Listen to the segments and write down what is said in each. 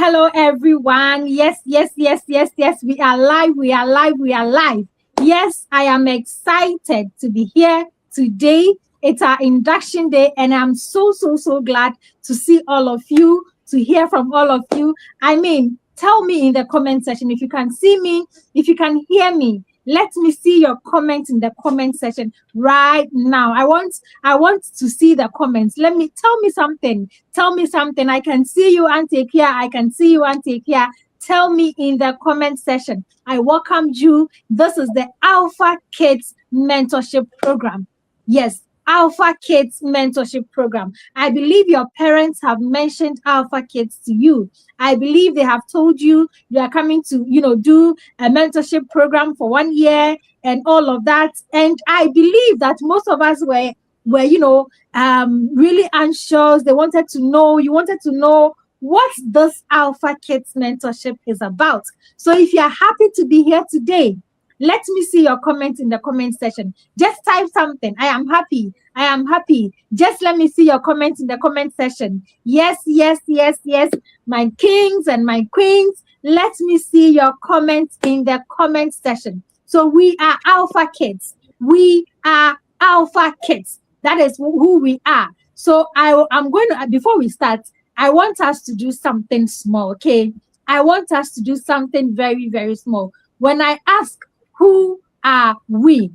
Hello, everyone. Yes, yes, yes, yes, yes. We are live. We are live. We are live. Yes, I am excited to be here today. It's our induction day, and I'm so glad to see all of you, to hear from all of you. I mean, tell me in the comment section if you can see me, if you can hear me. Let me see your comments in the comment section right now. I want to see the comments. Tell me something. Tell me something. I can see you, Auntie Kia. I can see you, Auntie Kia. Tell me in the comment section. I welcome you. This is the Alpha Kids Mentorship Program. Yes, Alpha Kids Mentorship Program. I believe your parents have mentioned Alpha Kids to you. I believe they have told you you are coming to, do a mentorship program for 1 year and all of that. And I believe that most of us were really anxious. You wanted to know what this Alpha Kids mentorship is about. So if you're happy to be here today, let me see your comments in the comment section. Just type something. I am happy. I am happy. Just let me see your comments in the comment section. Yes, yes, yes, yes. My kings and my queens, let me see your comments in the comment section. So we are Alpha Kids. We are Alpha Kids. That is who we are. So I'm going to, before we start, I want us to do something small, okay? I want us to do something very, very small. When I ask, who are we?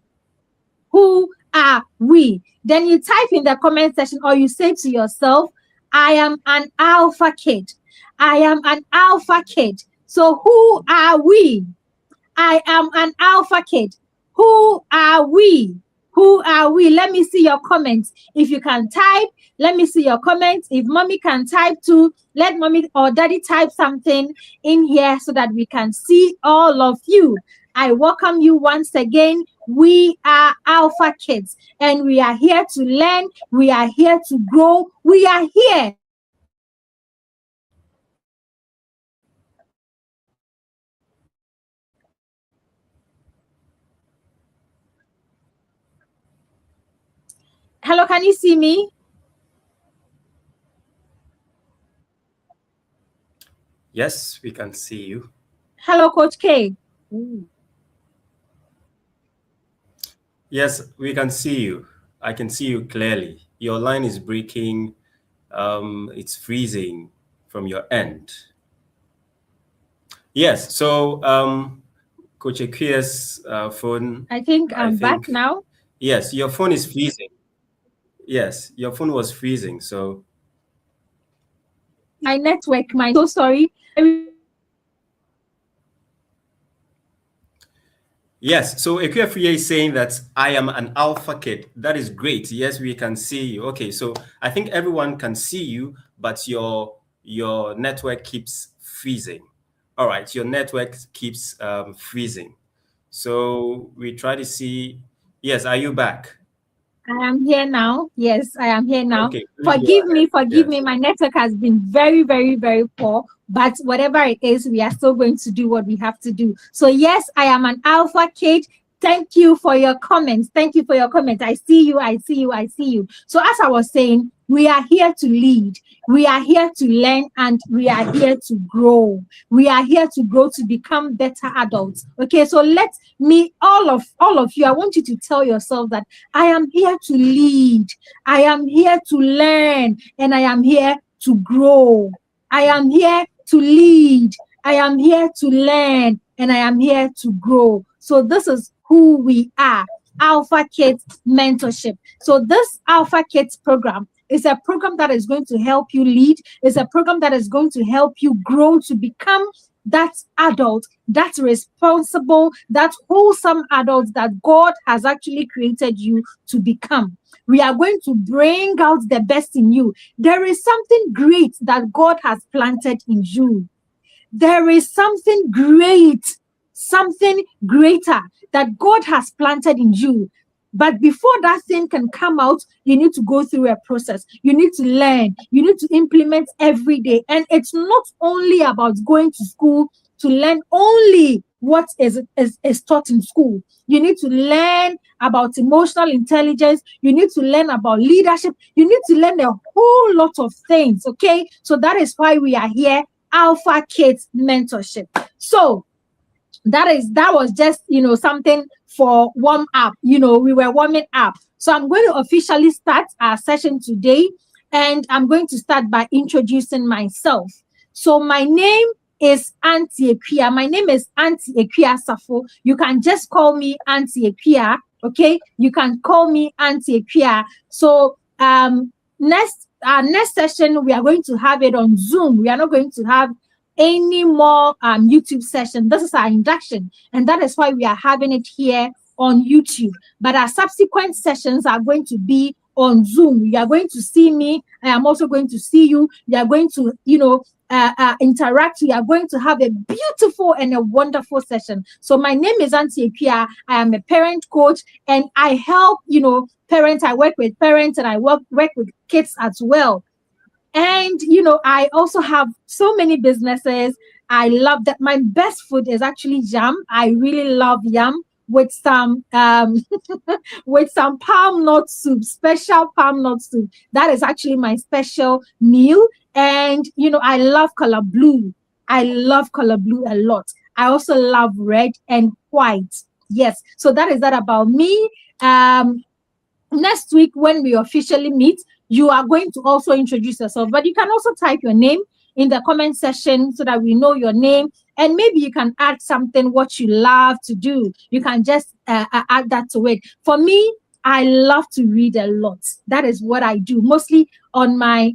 Who are we? Then you type in the comment section or you say to yourself, I am an Alpha Kid. I am an Alpha Kid. So who are we? I am an Alpha Kid. Who are we? Who are we? Let me see your comments. If you can type, let me see your comments. If mommy can type too, let mommy or daddy type something in here so that we can see all of you. I welcome you once again. We are Alpha Kids, and we are here to learn. We are here to grow. We are here. Hello, can you see me? Yes, we can see you. Hello, Coach K. Yes, we can see you. I can see you clearly. Your line is breaking. It's freezing from your end. Yes, so Coach Akia's phone. I think I'm back now. Yes, your phone is freezing. Yes, your phone was freezing. So my network, so sorry. Yes, so Ekwefriye is saying that I am an Alpha Kid. That is great. Yes, we can see you. Okay, so I think everyone can see you, but your network keeps freezing. All right, your network keeps freezing. So we try to see. Yes, are you back? I am here now. Yes, I am here now. Okay, forgive me. My network has been very, very, very poor. But whatever it is, we are still going to do what we have to do. So yes, I am an Alpha Kid. Thank you for your comments. Thank you for your comments. I see you. I see you. I see you. So as I was saying, we are here to lead. We are here to learn, and we are here to grow. We are here to grow to become better adults. Okay, so let me, all of you, I want you to tell yourself that I am here to lead. I am here to learn, and I am here to grow. I am here to lead. I am here to learn, and I am here to grow. So this is who we are, Alpha Kids Mentorship. So this Alpha Kids program is a program that is going to help you lead. It's a program that is going to help you grow to become that adult, that responsible, that wholesome adult that God has actually created you to become. We are going to bring out the best in you. There is something great that God has planted in you. There is something great, something greater that God has planted in you. But before that thing can come out, you need to go through a process. You need to learn. You need to implement every day. And it's not only about going to school to learn only what is taught in school. You need to learn about emotional intelligence. You need to learn about leadership. You need to learn a whole lot of things, okay? So that is why we are here Alpha Kids Mentorship. So that was just, something for warm up. We were warming up. So I'm going to officially start our session today, and I'm going to start by introducing myself. So my name is Auntie Equia. My name is Auntie Equia Safo. You can just call me Auntie Equia. Okay, you can call me Auntie Equia. So next session we are going to have it on Zoom. We are not going to have any more YouTube session. This is our induction, and that is why we are having it here on YouTube. But our subsequent sessions are going to be on Zoom. You are going to see me. I am also going to see you. You are going to, interact. We are going to have a beautiful and a wonderful session. So my name is Auntie Equia. I am a parent coach, and I help, parents. I work with parents, and I work with kids as well. And, I also have so many businesses. I love that. My best food is actually yam. I really love yam with some with some palm nut soup, special palm nut soup. That is actually my special meal. And, I love color blue. I love color blue a lot. I also love red and white. Yes. So that is that about me. Next week, when we officially meet, you are going to also introduce yourself, but you can also type your name in the comment section so that we know your name. And maybe you can add something, what you love to do. You can just add that to it. For me, I love to read a lot. That is what I do mostly on my,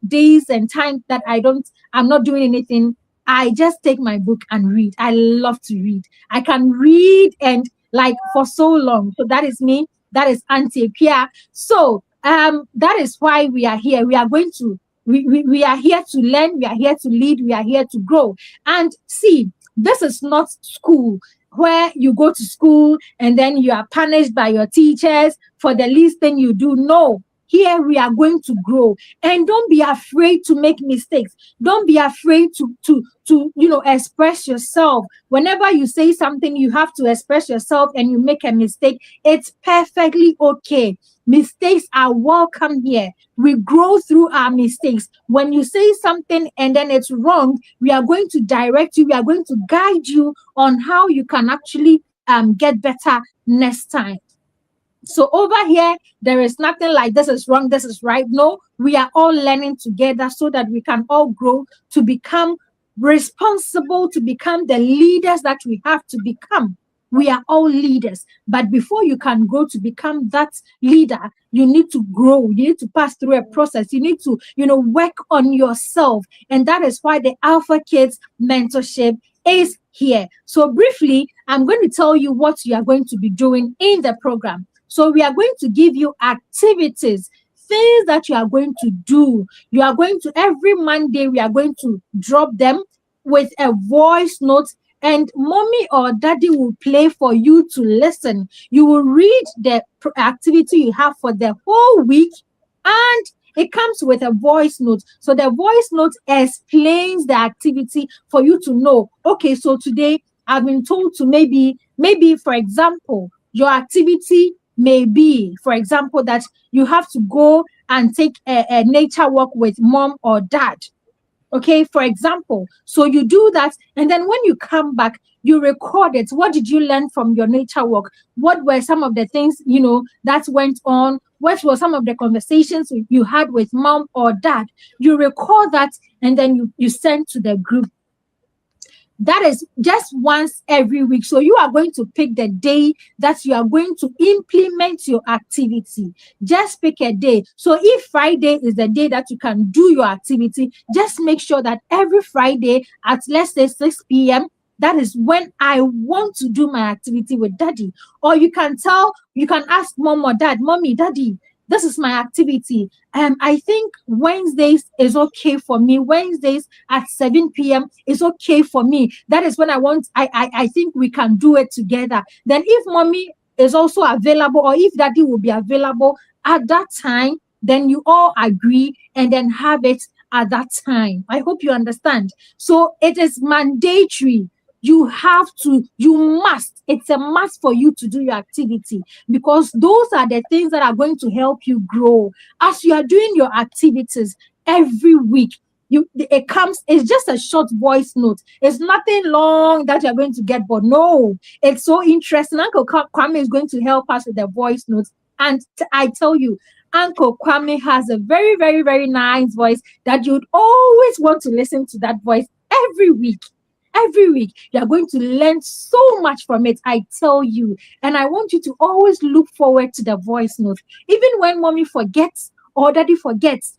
days and times that I'm not doing anything. I just take my book and read. I love to read. I can read and for so long. So that is me. That is Auntie Equia. So that is why we are here. We are going to, we are here to learn. We are here to lead. We are here to grow. And see, this is not school where you go to school and then you are punished by your teachers for the least thing you do. No. Here we are going to grow, and don't be afraid to make mistakes. Don't be afraid to express yourself. Whenever you say something, you have to express yourself, and you make a mistake. It's perfectly okay. Mistakes are welcome here. We grow through our mistakes. When you say something and then it's wrong, we are going to direct you. We are going to guide you on how you can actually get better next time. So over here, there is nothing like this is wrong, this is right. No, we are all learning together so that we can all grow to become responsible, to become the leaders that we have to become. We are all leaders. But before you can grow to become that leader, you need to grow. You need to pass through a process. You need to, work on yourself. And that is why the Alpha Kids Mentorship is here. So briefly, I'm going to tell you what you are going to be doing in the program. So we are going to give you activities, things that you are going to do. You are going to, every Monday, we are going to drop them with a voice note, and mommy or daddy will play for you to listen. You will read the activity you have for the whole week, and it comes with a voice note. So the voice note explains the activity for you to know, okay, so today I've been told to maybe, for example, your activity may be, for example, that you have to go and take a nature walk with mom or dad. Okay, for example. So you do that, and then when you come back, you record it. What did you learn from your nature walk? What were some of the things, that went on? What were some of the conversations you had with mom or dad? You record that, and then you send to the group. That is just once every week. So you are going to pick the day that you are going to implement your activity. Just pick a day. So if Friday is the day that you can do your activity, just make sure that every Friday at, let's say, 6 p.m., that is when I want to do my activity with daddy. Or you can ask mom or dad, mommy, daddy, this is my activity. I think Wednesdays is okay for me. Wednesdays at 7 p.m. is okay for me. That is when I think we can do it together. Then if mommy is also available, or if daddy will be available at that time, then you all agree and then have it at that time. I hope you understand. So it is mandatory. You must, it's a must for you to do your activity, because those are the things that are going to help you grow. As you are doing your activities every week, it comes, it's just a short voice note. It's nothing long that you're going to get, but no, it's so interesting. Uncle Kwame is going to help us with the voice notes. And I tell you, Uncle Kwame has a very, very, very nice voice that you'd always want to listen to that voice every week. Every week, you're going to learn so much from it, I tell you. And I want you to always look forward to the voice notes. Even when mommy forgets or daddy forgets,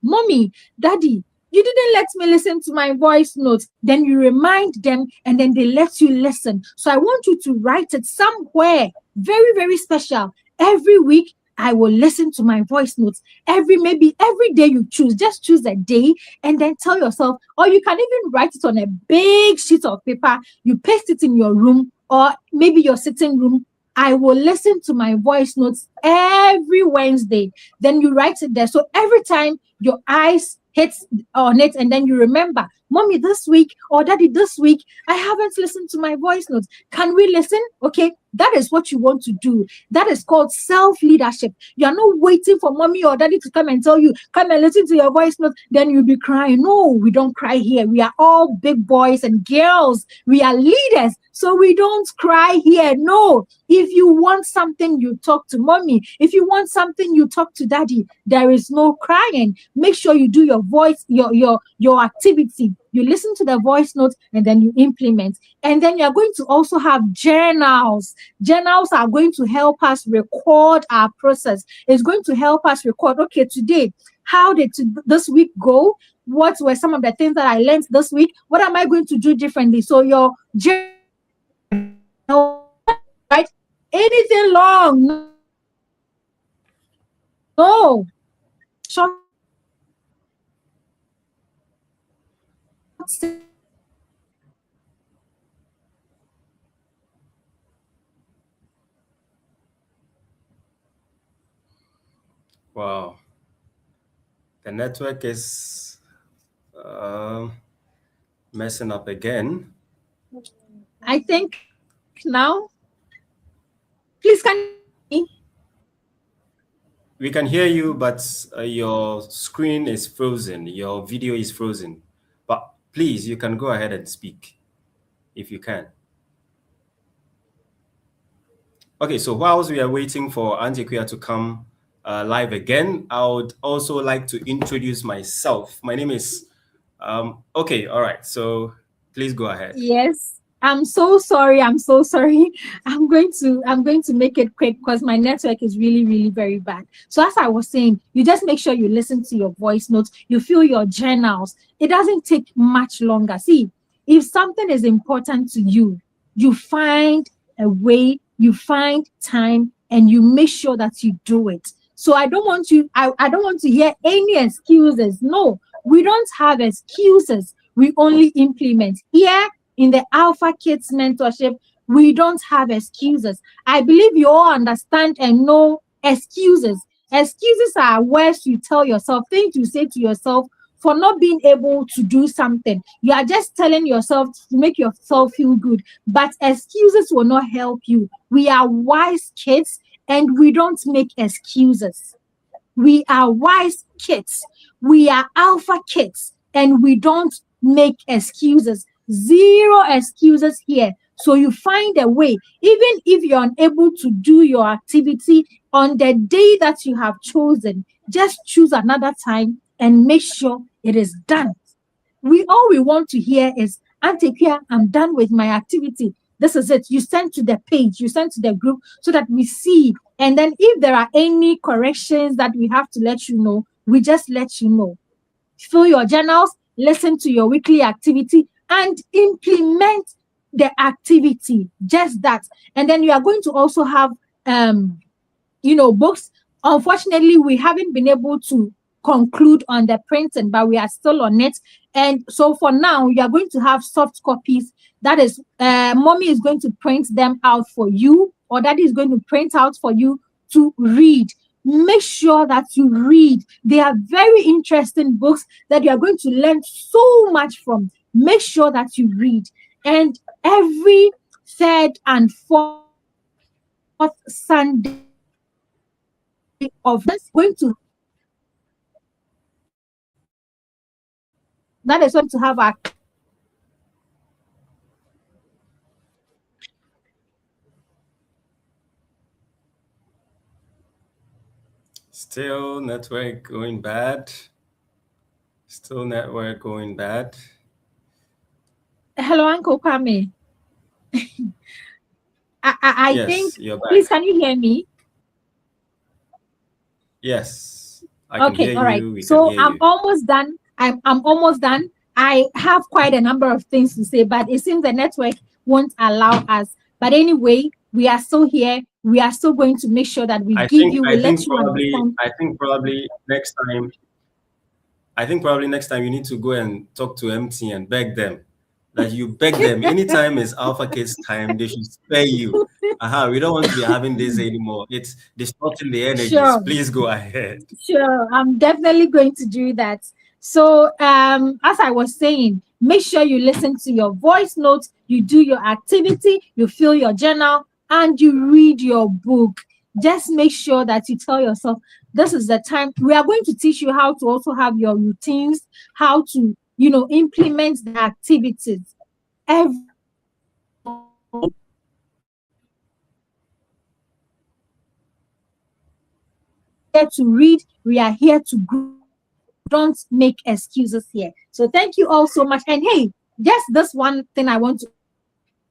mommy, daddy, you didn't let me listen to my voice notes. Then you remind them and then they let you listen. So I want you to write it somewhere very, very special. Every week, I will listen to my voice notes. Maybe every day you choose, just choose a day and then tell yourself, or you can even write it on a big sheet of paper. You paste it in your room or maybe your sitting room. I will listen to my voice notes every Wednesday. Then you write it there. So every time your eyes hits on it and then you remember, mommy, this week or daddy, this week, I haven't listened to my voice notes. Can we listen? Okay, that is what you want to do. That is called self-leadership. You are not waiting for mommy or daddy to come and tell you, come and listen to your voice notes. Then you'll be crying. No, we don't cry here. We are all big boys and girls. We are leaders. So we don't cry here. No. If you want something, you talk to mommy. If you want something, you talk to daddy. There is no crying. Make sure you do your voice, your activity. You listen to the voice notes and then you implement. And then you're going to also have journals. Journals are going to help us record our process. It's going to help us record, okay, today, how did this week go? What were some of the things that I learned this week? What am I going to do differently? So your journal, right? Anything long? No. Short. Wow. The network is messing up again. I think now, please can you? We can hear you, but your screen is frozen. Your video is frozen. But please, you can go ahead and speak if you can. Okay, so whilst we are waiting for Auntie Kuya to come live again, I would also like to introduce myself. My name is, okay, all right. So please go ahead. Yes. I'm so sorry. I'm so sorry. I'm going to make it quick because my network is really, really very bad. So as I was saying, you just make sure you listen to your voice notes, you fill your journals. It doesn't take much longer. See, if something is important to you, you find a way, you find time, and you make sure that you do it. So I don't want to hear any excuses. No, we don't have excuses. We only implement. Here in the Alpha Kids mentorship, we don't have excuses. I believe you all understand and know excuses. Excuses are words you tell yourself, things you say to yourself for not being able to do something. You are just telling yourself to make yourself feel good, but excuses will not help you. We are wise kids and we don't make excuses. We are wise kids. We are alpha kids and we don't make excuses. Zero excuses here. So you find a way, even if you're unable to do your activity on the day that you have chosen, just choose another time and make sure it is done. All we want to hear is, Auntie Kia, I'm done with my activity. This is it. You send to the page, you send to the group so that we see. And then if there are any corrections that we have to let you know, we just let you know. Fill your journals, listen to your weekly activity, and implement the activity. Just that. And then you are going to also have books. Unfortunately, we haven't been able to conclude on the printing, but we are still on it. And so for now, you are going to have soft copies. That is, mommy is going to print them out for you, or daddy is going to print out for you to read. Make sure that you read. They are very interesting books that you are going to learn so much from. Make sure that you read. And every third and fourth Sunday of this going to That is when to have our Still network going bad. Still network going bad. hello, Uncle Kwame. I think, Yes, you're please, back. can you hear me? Yes, I can Okay, hear all right. you. We can So hear I'm you. almost done. I'm almost done. I have quite a number of things to say, but it seems the network won't allow us. But anyway, we are still here. We are still going to make sure that we give you, we let you understand. I think probably next time I think probably next time you need to go and talk to MT and beg them that you beg them anytime it's Alpha Kids time, they should spare you. We don't want to be having this anymore. It's distorting the energies. Sure. Please go ahead. Sure, I'm definitely going to do that. So, as I was saying, make sure you listen to your voice notes, you do your activity, you fill your journal, and you read your book. Just make sure that you tell yourself this is the time. We are going to teach you how to also have your routines, how to, implement the activities. Every here to read, we are here to grow. Don't make excuses here. So thank you all so much. And hey, just this one thing I want to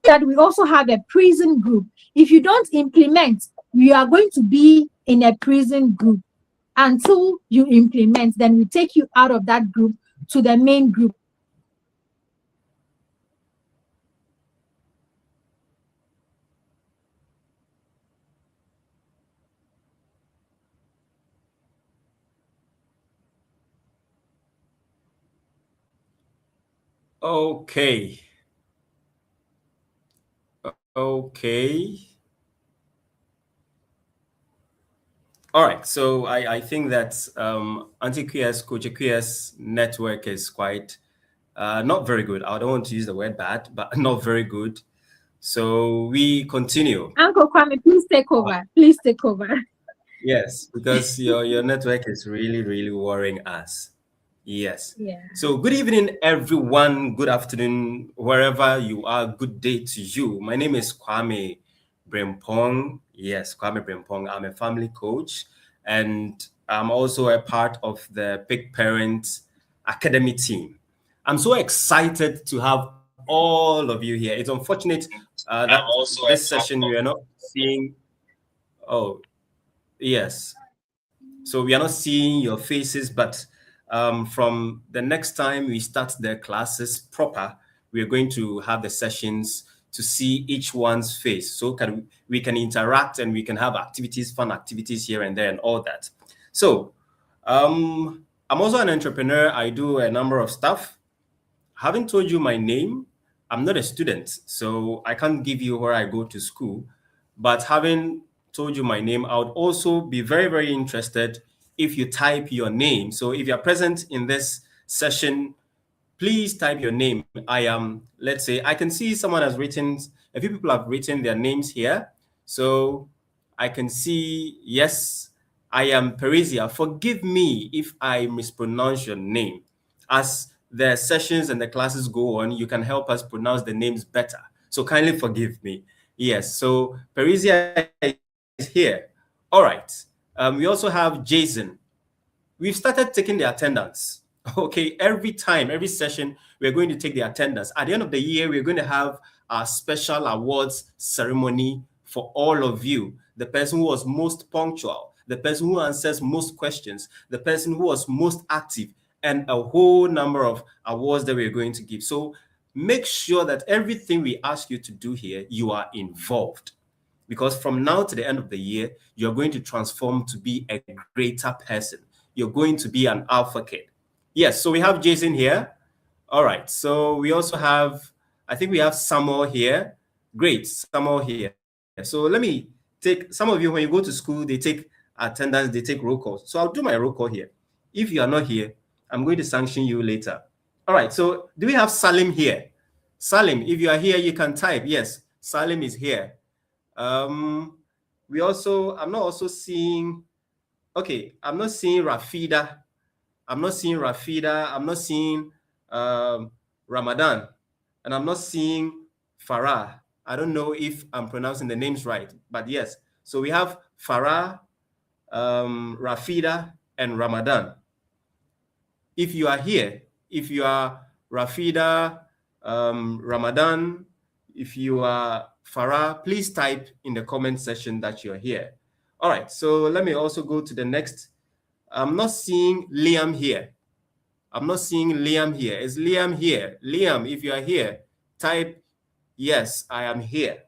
that we also have a prison group. If you don't implement, we are going to be in a prison group until you implement. Then we take you out of that group to the main group. Okay. Okay. All right. So I think that Anti-QS, Coach QS network is quite not very good. I don't want to use the word bad, but not very good. So we continue. Uncle Kwame, please take over. Please take over. Yes, because your network is really, really worrying us. Yes. Yeah. So good evening, everyone. Good afternoon, wherever you are. Good day to you. My name is Kwame Brempong. Yes, Kwame Brempong. I'm a family coach, and I'm also a part of the Big Parents Academy team. I'm so excited to have all of you here. It's unfortunate that this session we are not seeing. Oh, yes. So we are not seeing your faces, but from the next time we start the classes proper, we are going to have the sessions to see each one's face. So we can interact and we can have activities, fun activities here and there and all that. So I'm also an entrepreneur. I do a number of stuff. Haven't told you my name. I'm not a student, so I can't give you where I go to school. But having told you my name, I would also be very, very interested if you type your name. So if you're present in this session, please type your name. I am, let's say, I can see someone has written, a few people have written their names here. So I can see, yes, I am Parisia. Forgive me if I mispronounce your name. As the sessions and the classes go on, you can help us pronounce the names better. So kindly forgive me. Yes, so Parisia is here. All right. We also have Jason. We've started taking the attendance. Okay, every time, every session, we're going to take the attendance. At the end of the year, we're going to have our special awards ceremony for all of you. The person who was most punctual, the person who answers most questions, the person who was most active, and a whole number of awards that we're going to give. So make sure that everything we ask you to do here, you are involved. Because from now to the end of the year, you're going to transform to be a greater person. You're going to be an alpha kid. Yes, so we have Jason here. All right, so we also have, I think we have Samuel here. Great, Samuel here. So let me take, some of you, when you go to school, they take attendance, they take roll calls. So I'll do my roll call here. If you are not here, I'm going to sanction you later. All right, so do we have Salim here? Salim, if you are here, you can type. Yes, Salim is here. We also, I'm not also seeing, okay, I'm not seeing Rafida. I'm not seeing Rafida. I'm not seeing Ramadan, and I'm not seeing Farah. I don't know if I'm pronouncing the names right, but yes. So we have Farah, Rafida, and Ramadan. If you are here, if you are Rafida, Ramadan, if you are Farah, please type in the comment section that you're here. All right, so let me also go to the next. I'm not seeing Liam here. I'm not seeing Liam here. Is Liam here? Liam, if you are here, type, yes, I am here.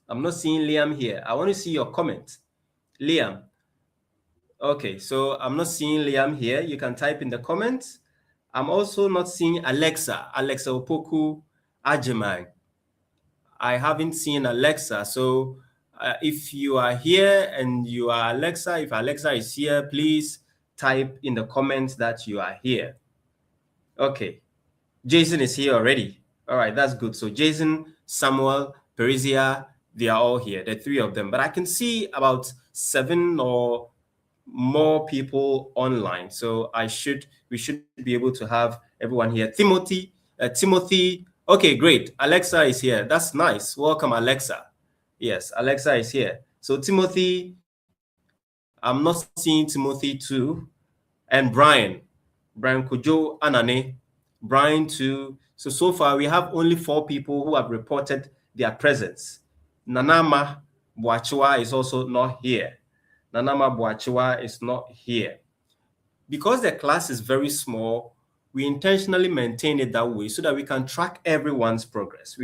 I'm not seeing Liam here. I want to see your comment. Liam. Okay, so I'm not seeing Liam here. You can type in the comments. I'm also not seeing Alexa Opoku Ajimai. I haven't seen Alexa. So if you are here and you are Alexa, if Alexa is here, please type in the comments that you are here. Okay, Jason is here already. All right, that's good. So Jason, Samuel, Perisia, they are all here, the three of them. But I can see about 7 or more people online. So we should be able to have everyone here. Timothy. Okay, great. Alexa is here. That's nice. Welcome, Alexa. Yes, Alexa is here. So Timothy, I'm not seeing Timothy too. And Brian Kujo Anane, Brian too. So far we have only 4 people who have reported their presence. Nanama Boachua is also not here. Nanama Boachua is not here. Because the class is very small, we intentionally maintain it that way so that we can track everyone's progress.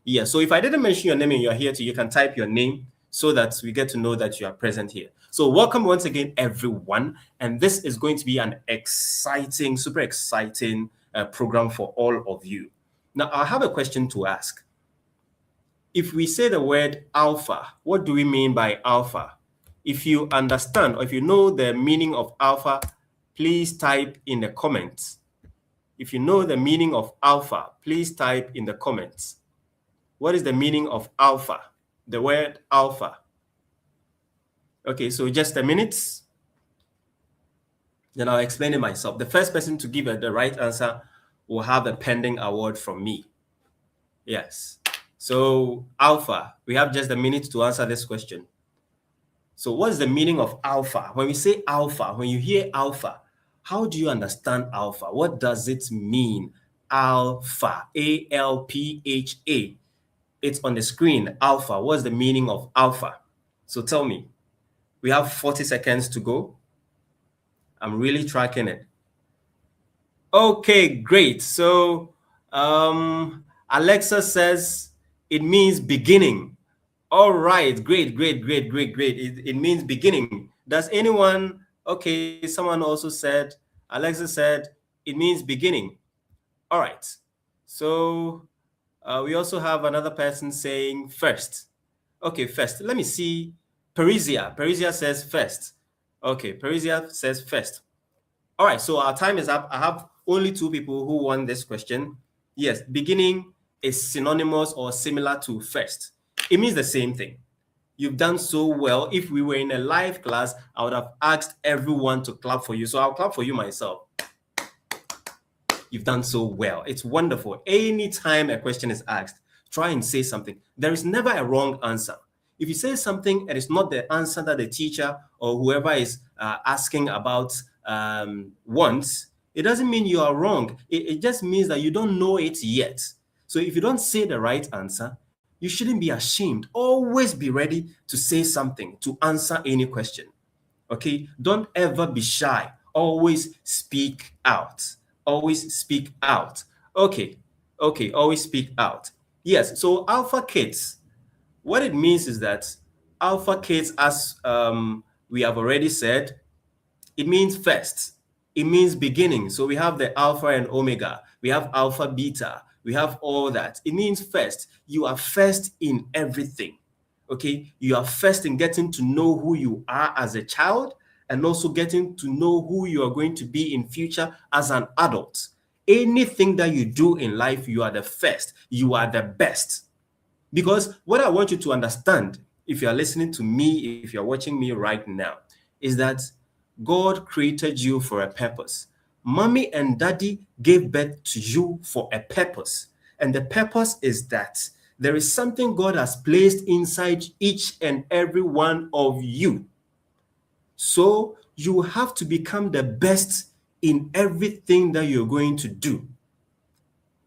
Yeah, so if I didn't mention your name and you're here too, you can type your name so that we get to know that you are present here. So welcome once again, everyone. And this is going to be an exciting, super exciting program for all of you. Now, I have a question to ask. If we say the word alpha, what do we mean by alpha? If you understand or if you know the meaning of alpha, please type in the comments. If you know the meaning of alpha, please type in the comments. What is the meaning of alpha? The word alpha. Okay, so just a minute. Then I'll explain it myself. The first person to give the right answer will have a pending award from me. Yes. So alpha, we have just a minute to answer this question. So what is the meaning of alpha? When we say alpha, when you hear alpha, how do you understand alpha? What does it mean? Alpha, A-L-P-H-A. It's on the screen, alpha. What's the meaning of alpha? So tell me. We have 40 seconds to go. I'm really tracking it. Okay, great. So Alexa says it means beginning. All right, great. It means beginning. Does anyone, okay, someone also said, Alexa said it means beginning. All right. So we also have another person saying first. Okay, first. Let me see. Parisia says first. Okay, Parisia says first. All right, so our time is up. I have only 2 people who won this question. Yes, beginning is synonymous or similar to first. It means the same thing. You've done so well. If we were in a live class, I would have asked everyone to clap for you. So I'll clap for you myself. You've done so well. It's wonderful. Anytime a question is asked, try and say something. There is never a wrong answer. If you say something and it's not the answer that the teacher or whoever is asking about wants, it doesn't mean you are wrong. It just means that you don't know it yet. So if you don't say the right answer, you shouldn't be ashamed. Always be ready to say something, to answer any question. Okay? Don't ever be shy. Always speak out. Always speak out. Okay, always speak out. Yes, so alpha kids, what it means is that alpha kids, as we have already said, it means first. It means beginning. So we have the alpha and omega. We have alpha, beta. We have all that. It means first. You are first in everything. Okay? You are first in getting to know who you are as a child and also getting to know who you are going to be in future as an adult. Anything that you do in life, you are the first. You are the best. Because what I want you to understand, if you are listening to me, if you're watching me right now, is that God created you for a purpose. mommy and daddy gave birth to you for a purpose. And the purpose is that there is something God has placed inside each and every one of you. So you have to become the best in everything that you're going to do.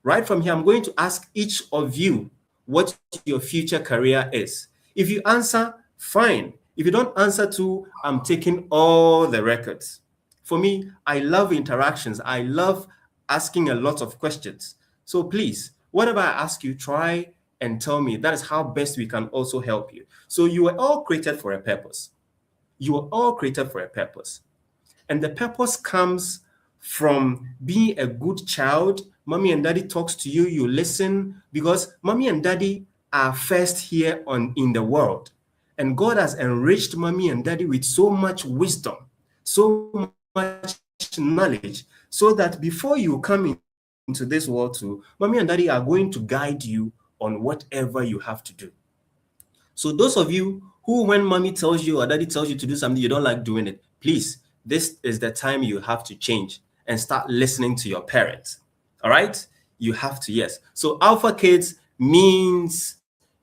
Right from here, I'm going to ask each of you what your future career is. If you answer, fine. If you don't answer to, I'm taking all the records. For me, I love interactions. I love asking a lot of questions. So please, whatever I ask you, try and tell me. That is how best we can also help you. So you were all created for a purpose. You were all created for a purpose. And the purpose comes from being a good child. Mommy and daddy talks to you, you listen, because mommy and daddy are first here in the world. And God has enriched mommy and daddy with so much wisdom, so much knowledge, so that before you come into this world too, mommy and daddy are going to guide you on whatever you have to do. So those of you who, when mommy tells you or daddy tells you to do something, you don't like doing it, please, this is the time you have to change and start listening to your parents. All right? You have to, yes. So alpha kids means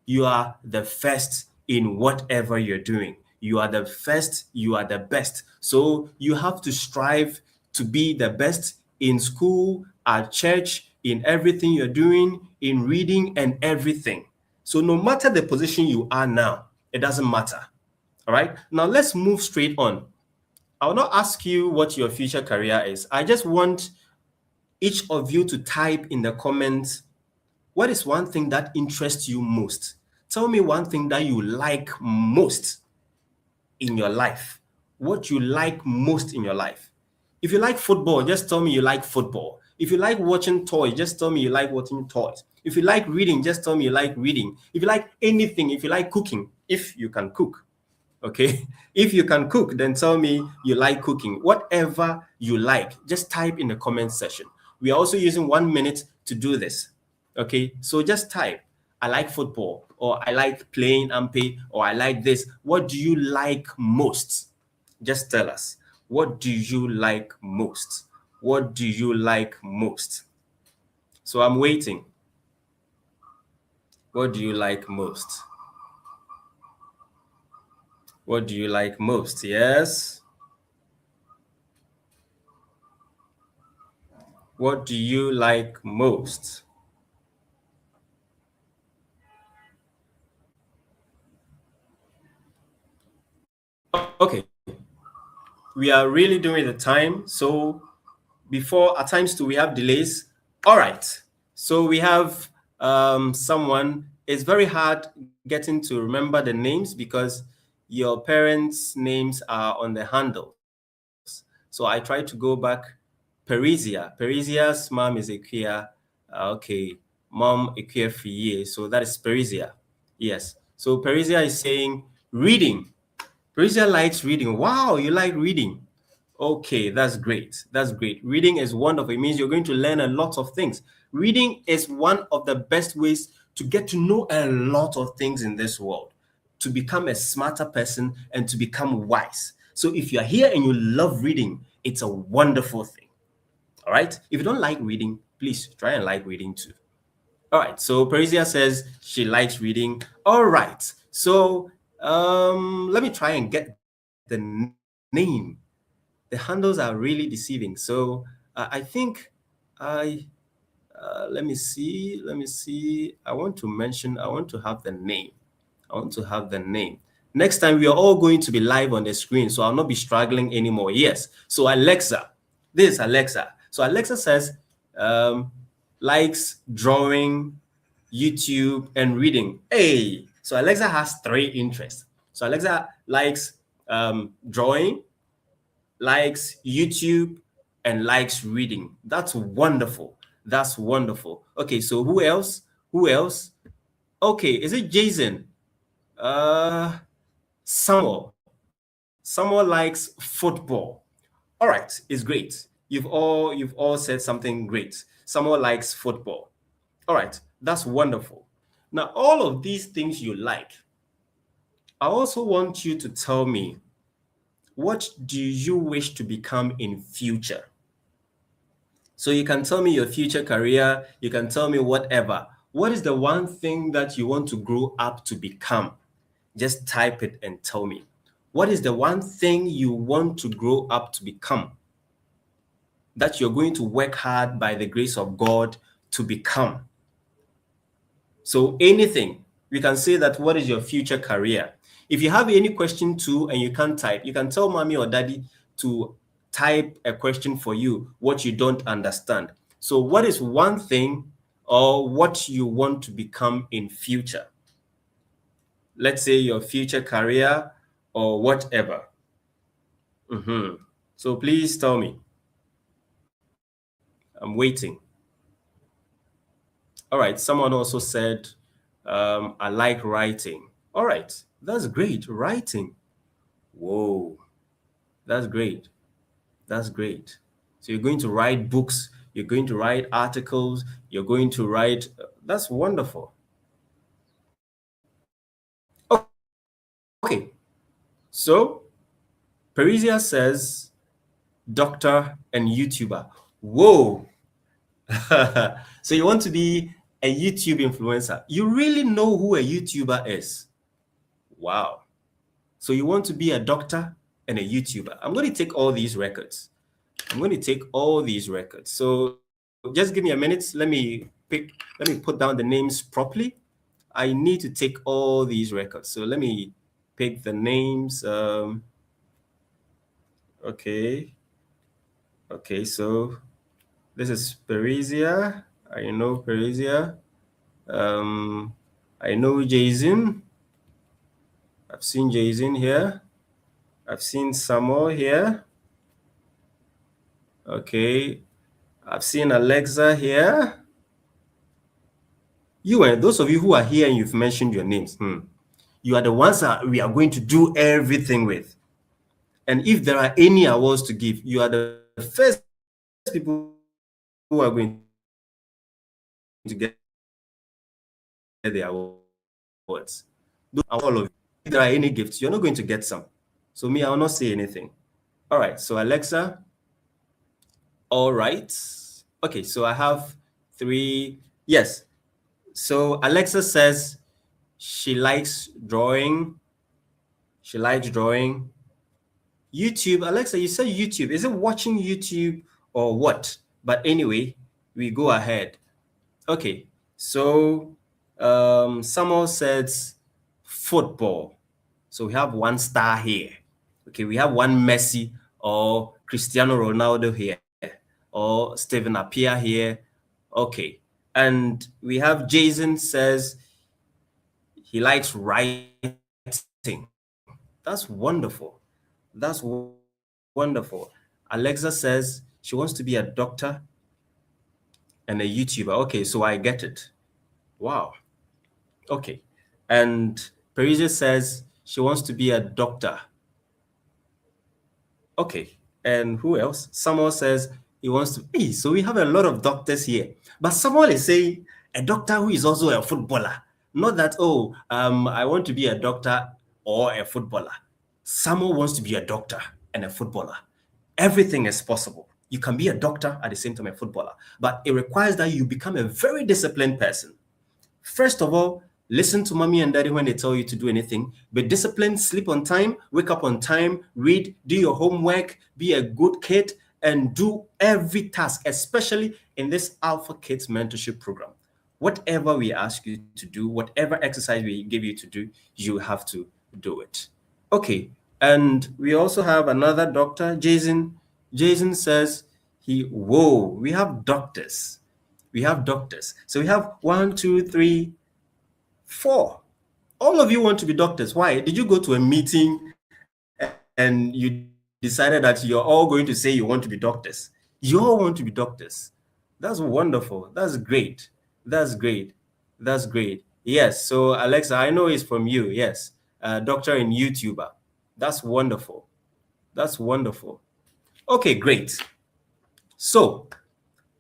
you are the first in whatever you're doing. You are the first, you are the best. So you have to strive to be the best in school, at church, in everything you're doing, in reading and everything. So no matter the position you are now, it doesn't matter. All right. Now let's move straight on. I will not ask you what your future career is. I just want each of you to type in the comments, what is one thing that interests you most? Tell me one thing that you like most in your life. What you like most in your life. If you like football, just tell me you like football. If you like watching toys, just tell me you like watching toys. If you like reading, just tell me you like reading. If you like anything, if you like cooking, if you can cook, okay? If you can cook, then tell me you like cooking. Whatever you like, just type in the comment section. We are also using 1 minute to do this, okay? So just type, I like football, or I like playing ampe, or I like this. What do you like most? Just tell us. What do you like most? What do you like most? So I'm waiting. What do you like most? What do you like most? Yes? What do you like most? Okay. We are really doing the time. So before, at times too, we have delays. All right. So we have someone. It's very hard getting to remember the names because your parents' names are on the handles. So I try to go back. Perisia. Perisia's mom is Ikea. Okay. Mom Ikea Fiye. So that is Perisia. Yes. So Perisia is saying reading. Perisia likes reading. Wow, you like reading. Okay, that's great. That's great. Reading is wonderful. It means you're going to learn a lot of things. Reading is one of the best ways to get to know a lot of things in this world, to become a smarter person and to become wise. So if you're here and you love reading, it's a wonderful thing. All right. If you don't like reading, please try and like reading too. All right. So Parisia says she likes reading. All right. So let me try and get the name. The handles are really deceiving. So I think I let me see. Let me see. I want to mention. I want to have the name. I want to have the name. Next time we are all going to be live on the screen, so I'll not be struggling anymore. Yes. So Alexa, this is Alexa. So Alexa says likes drawing, YouTube, and reading. Hey, so Alexa has 3 interests. So Alexa likes drawing, likes YouTube, and likes reading. That's wonderful. That's wonderful. Okay, so who else? Who else? Okay, is it Jason? Samuel. Samuel likes football. All right, it's great. You've all said something great. Samuel likes football. All right, that's wonderful. Now, all of these things you like, I also want you to tell me, what do you wish to become in future? So you can tell me your future career, you can tell me whatever. What is the one thing that you want to grow up to become? Just type it and tell me. What is the one thing you want to grow up to become that you're going to work hard by the grace of God to become? So anything, we can say that what is your future career? If you have any question too and you can't type, you can tell mommy or daddy to type a question for you, what you don't understand. So what is one thing or what you want to become in future? Let's say your future career or whatever. So please tell me. I'm waiting. All right. Someone also said, I like writing. All right. That's great. Writing. Whoa. That's great. That's great. So you're going to write books, you're going to write articles, you're going to write. That's wonderful. Okay. So Parisia says, doctor and YouTuber. Whoa. So you want to be a YouTube influencer. You really know who a YouTuber is. Wow. So you want to be a doctor and a YouTuber. I'm going to take all these records. So just give me a minute. Let me put down the names properly. I need to take all these records. So let me pick the names. Okay. Okay, so this is Parisia. I know Parisia. I know Jason. I've seen Jason here. I've seen Samuel here. Okay. I've seen Alexa here. You and those of you who are here and you've mentioned your names, you are the ones that we are going to do everything with. And if there are any awards to give, you are the first people who are going to get the awards. All of you. If there are any gifts, you're not going to get some. So me, I will not say anything. All right. So Alexa. All right. Okay. So I have 3. Yes. So Alexa says she likes drawing. She likes drawing. YouTube. Alexa, you said YouTube. Is it watching YouTube or what? But anyway, we go ahead. Okay. So Samuel says football. So we have 1 star here. Okay, we have 1 Messi or Cristiano Ronaldo here or Steven Appiah here. Okay. And we have Jason says he likes writing. That's wonderful. That's wonderful. Alexa says she wants to be a doctor and a YouTuber. Okay, so I get it. Wow. Okay. And Parisia says she wants to be a doctor. Okay. And who else? Samuel says he wants to. Hey, so we have a lot of doctors here. But Samuel is saying a doctor who is also a footballer. Not that, I want to be a doctor or a footballer. Samuel wants to be a doctor and a footballer. Everything is possible. You can be a doctor at the same time a footballer, but it requires that you become a very disciplined person. First of all, listen to mommy and daddy when they tell you to do anything. Be disciplined, sleep on time, wake up on time, read, do your homework, be a good kid, and do every task, especially in this Alpha Kids mentorship program. Whatever we ask you to do, whatever exercise we give you to do, you have to do it. Okay, and we also have another doctor, Jason. Jason says we have doctors. We have doctors. So we have 1, 2, 3, 4. All of you want to be doctors. Why? Did you go to a meeting and you decided that you're all going to say you want to be doctors? You all want to be doctors. That's wonderful. That's great. That's great. That's great. Yes. So Alexa, I know it's from you. Yes. Doctor and YouTuber. That's wonderful. That's wonderful. Okay, great. So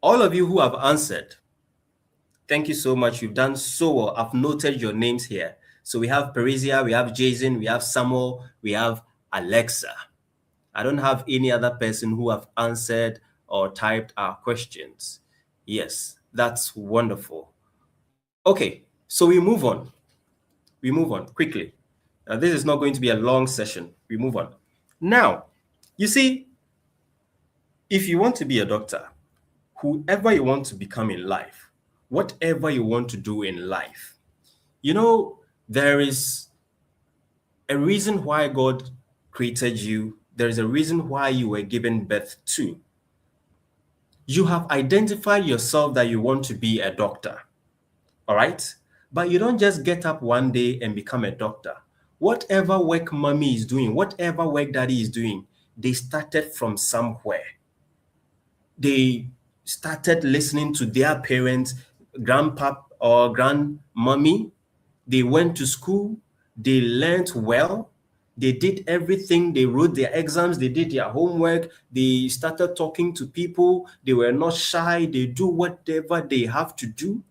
all of you who have answered, thank you so much. You've done so well. I've noted your names here. So we have Parisia, we have Jason, we have Samuel, we have Alexa. I don't have any other person who have answered or typed our questions. Yes, that's wonderful. Okay, so we move on. We move on quickly. This is not going to be a long session. We move on. Now, you see, if you want to be a doctor, whoever you want to become in life, whatever you want to do in life, you know, there is a reason why God created you. There is a reason why you were given birth to. You have identified yourself that you want to be a doctor. All right? But you don't just get up one day and become a doctor. Whatever work mommy is doing, whatever work daddy is doing, they started from somewhere. They started listening to their parents, grandpa or grandmommy. They went to school, they learned well, they did everything, they wrote their exams, they did their homework, they started talking to people, they were not shy, they do whatever they have to do.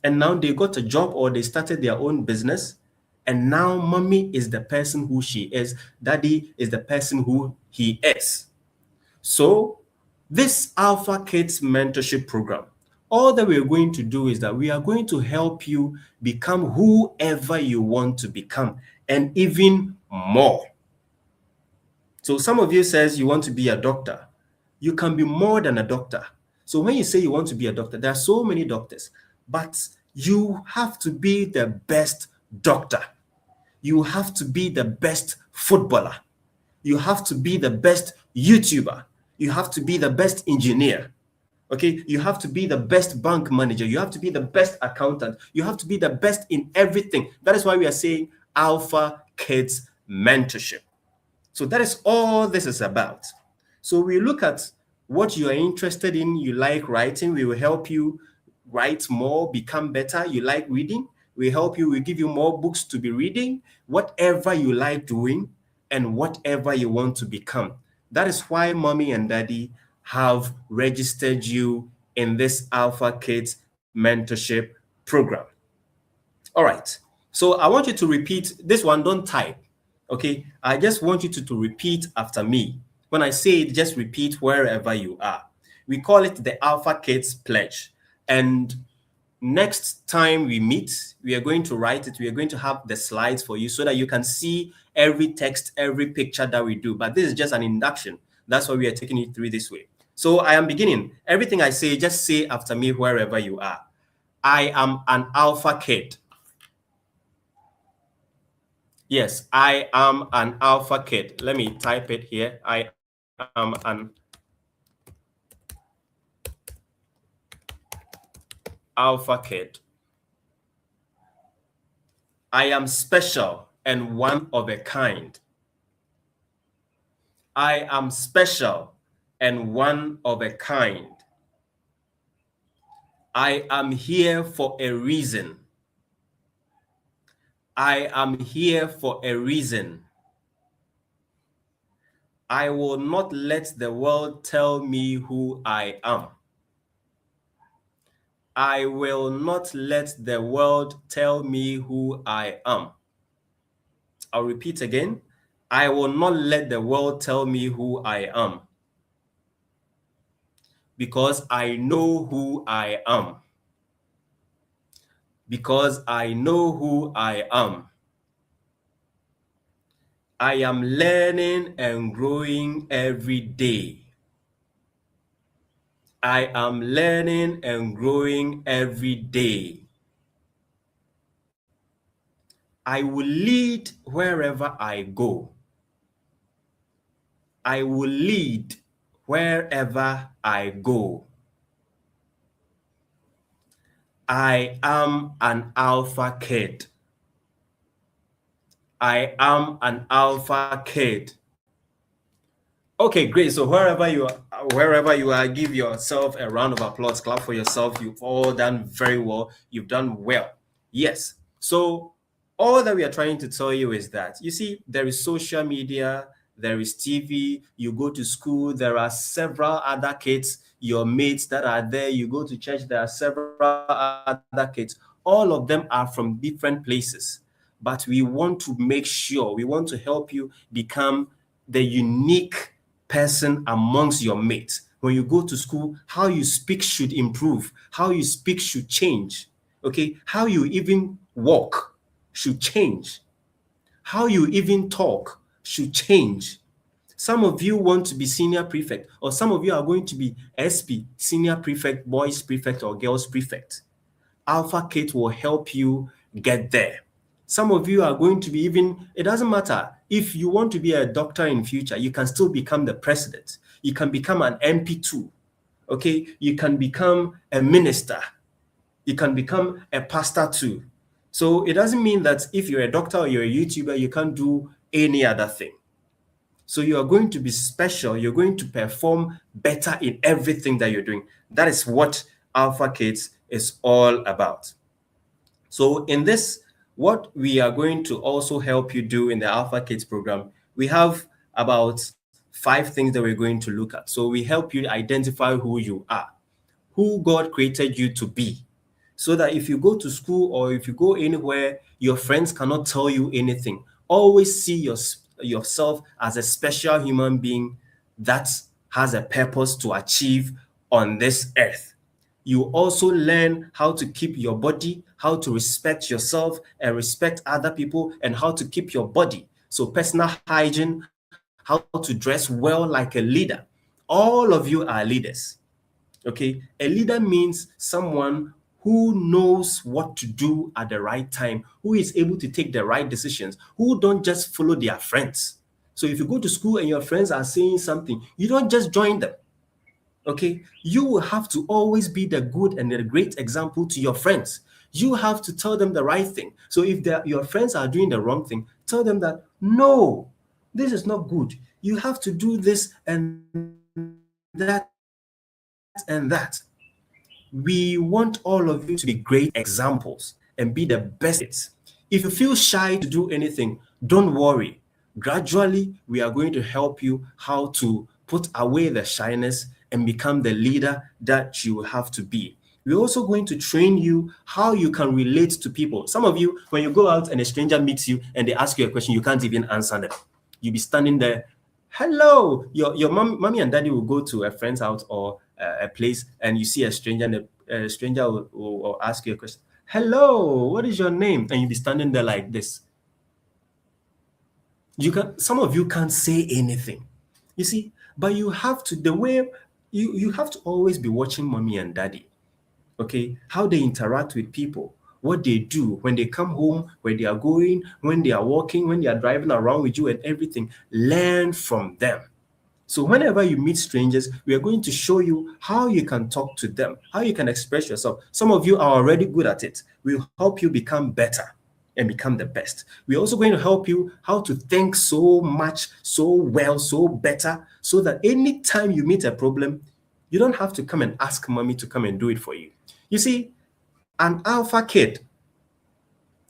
And now they got a job or they started their own business. And now mommy is the person who she is, daddy is the person who he is. So this Alpha Kids mentorship program, all that we're going to do is that we are going to help you become whoever you want to become and even more. So some of you says you want to be a doctor. You can be more than a doctor. So when you say you want to be a doctor, there are so many doctors, but you have to be the best doctor. You have to be the best footballer. You have to be the best YouTuber. You have to be the best engineer. Okay, you have to be the best bank manager. You have to be the best accountant. You have to be the best in everything. That is why we are saying Alpha Kids Mentorship. So that is all this is about. So we look at what you are interested in. You like writing, we will help you write more, become better. You like reading, we help you, we give you more books to be reading, whatever you like doing and whatever you want to become. That is why mommy and daddy have registered you in this Alpha Kids mentorship program. All right. So I want you to repeat this one, don't type. Okay. I just want you to repeat after me. When I say it, just repeat wherever you are. We call it the Alpha Kids Pledge. And next time we meet, we are going to write it. We are going to have the slides for you so that you can see every text, every picture that we do. But this is just an induction. That's why we are taking it through this way. So I am beginning. Everything I say, just say after me wherever you are. I am an Alpha Kid. Yes, I am an Alpha Kid. Let me type it here. I am an Alpha Kid. I am special and one of a kind. I am special and one of a kind. I am here for a reason. I am here for a reason. I will not let the world tell me who I am. I will not let the world tell me who I am. I'll repeat again. I will not let the world tell me who I am. Because I know who I am. Because I know who I am. I am learning and growing every day. I am learning and growing every day. I will lead wherever I go. I will lead wherever I go. I am an Alpha Kid. I am an Alpha Kid. Okay, great. So wherever you are, give yourself a round of applause. Clap for yourself. You've all done very well. You've done well. Yes. So all that we are trying to tell you is that, you see, there is social media, there is TV, you go to school, there are several other kids, your mates that are there, you go to church, there are several other kids. All of them are from different places. But we want to make sure, we want to help you become the unique person amongst your mates. when you go to school, how you speak should improve, how you speak should change. Okay, how you even walk should change, how you even talk should change. Some of you want to be senior prefect, or some of you are going to be SP, senior prefect, boys prefect, or girls prefect. Alpha Kit will help you get there. Some of you are going to be even, it doesn't matter. If you want to be a doctor in future, you can still become the president. You can become an MP2. Okay, you can become a minister. You can become a pastor too. So it doesn't mean that if you're a doctor or you're a YouTuber, you can't do any other thing. So you are going to be special. You're going to perform better in everything that you're doing. That is what Alpha Kids is all about. So in this, what we are going to also help you do in the Alpha Kids program, we have about 5 things that we're going to look at. So we help you identify who you are, who God created you to be, so that if you go to school or if you go anywhere, your friends cannot tell you anything. Always see yourself as a special human being that has a purpose to achieve on this earth. You also learn how to keep your body, how to respect yourself and respect other people, and how to keep your body. So personal hygiene, how to dress well like a leader. All of you are leaders. Okay, a leader means someone who knows what to do at the right time, who is able to take the right decisions, who don't just follow their friends. So if you go to school and your friends are saying something, you don't just join them. Okay, you will have to always be the good and the great example to your friends. You have to tell them the right thing. So if your friends are doing the wrong thing, tell them that no, this is not good. You have to do this and that and that. We want all of you to be great examples and be the best kids. If you feel shy to do anything, don't worry. Gradually, we are going to help you how to put away the shyness and become the leader that you have to be. We're also going to train you how you can relate to people. Some of you, when you go out and a stranger meets you and they ask you a question, you can't even answer them. You'll be standing there, hello. Your mommy and daddy will go to a friend's house or a place, and you see a stranger, and a stranger will ask you a question. Hello, what is your name? And you'll be standing there like this. Some of you can't say anything. You see, but you have to, the way you have to always be watching mommy and daddy. Okay, how they interact with people, what they do when they come home, where they are going, when they are walking, when they are driving around with you and everything. Learn from them. So whenever you meet strangers, we are going to show you how you can talk to them, how you can express yourself. Some of you are already good at it. We'll help you become better and become the best. We're also going to help you how to think so much, so well, so better, so that anytime you meet a problem, you don't have to come and ask mommy to come and do it for you. You see, an alpha kid,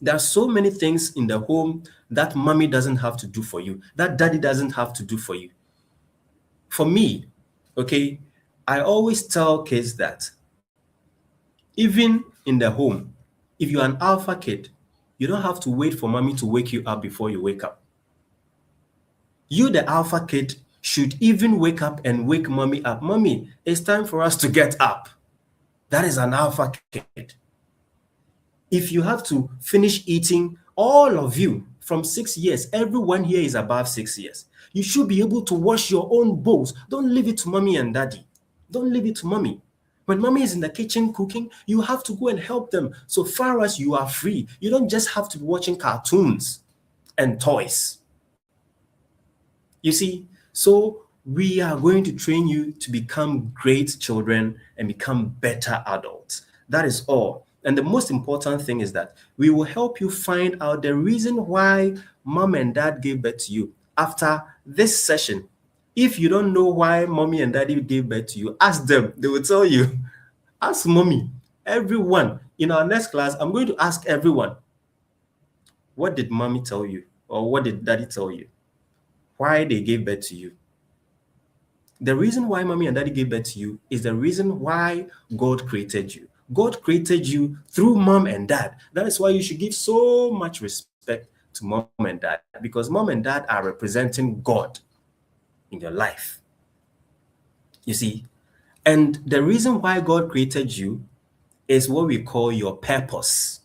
there are so many things in the home that mommy doesn't have to do for you, that daddy doesn't have to do for you. For me, okay, I always tell kids that even in the home, if you're an alpha kid, you don't have to wait for mommy to wake you up before you wake up. You, the alpha kid, should even wake up and wake mommy up. Mommy, it's time for us to get up. That is an alpha kid. If you have to finish eating, all of you from 6 years, everyone here is above 6 years. You should be able to wash your own bowls. Don't leave it to mommy and daddy. Don't leave it to mommy. When mommy is in the kitchen cooking, you have to go and help them. So far as you are free, you don't just have to be watching cartoons and toys. You see, so we are going to train you to become great children and become better adults. That is all. And the most important thing is that we will help you find out the reason why mom and dad gave birth to you. After this session, if you don't know why mommy and daddy gave birth to you, ask them. They will tell you. Ask mommy. Everyone. In our next class, I'm going to ask everyone, what did mommy tell you? Or what did daddy tell you? Why they gave birth to you? The reason why mommy and daddy gave birth to you is the reason why God created you. God created you through mom and dad. That is why you should give so much respect to mom and dad, because mom and dad are representing God in your life. You see, And the reason why God created you is what we call your purpose.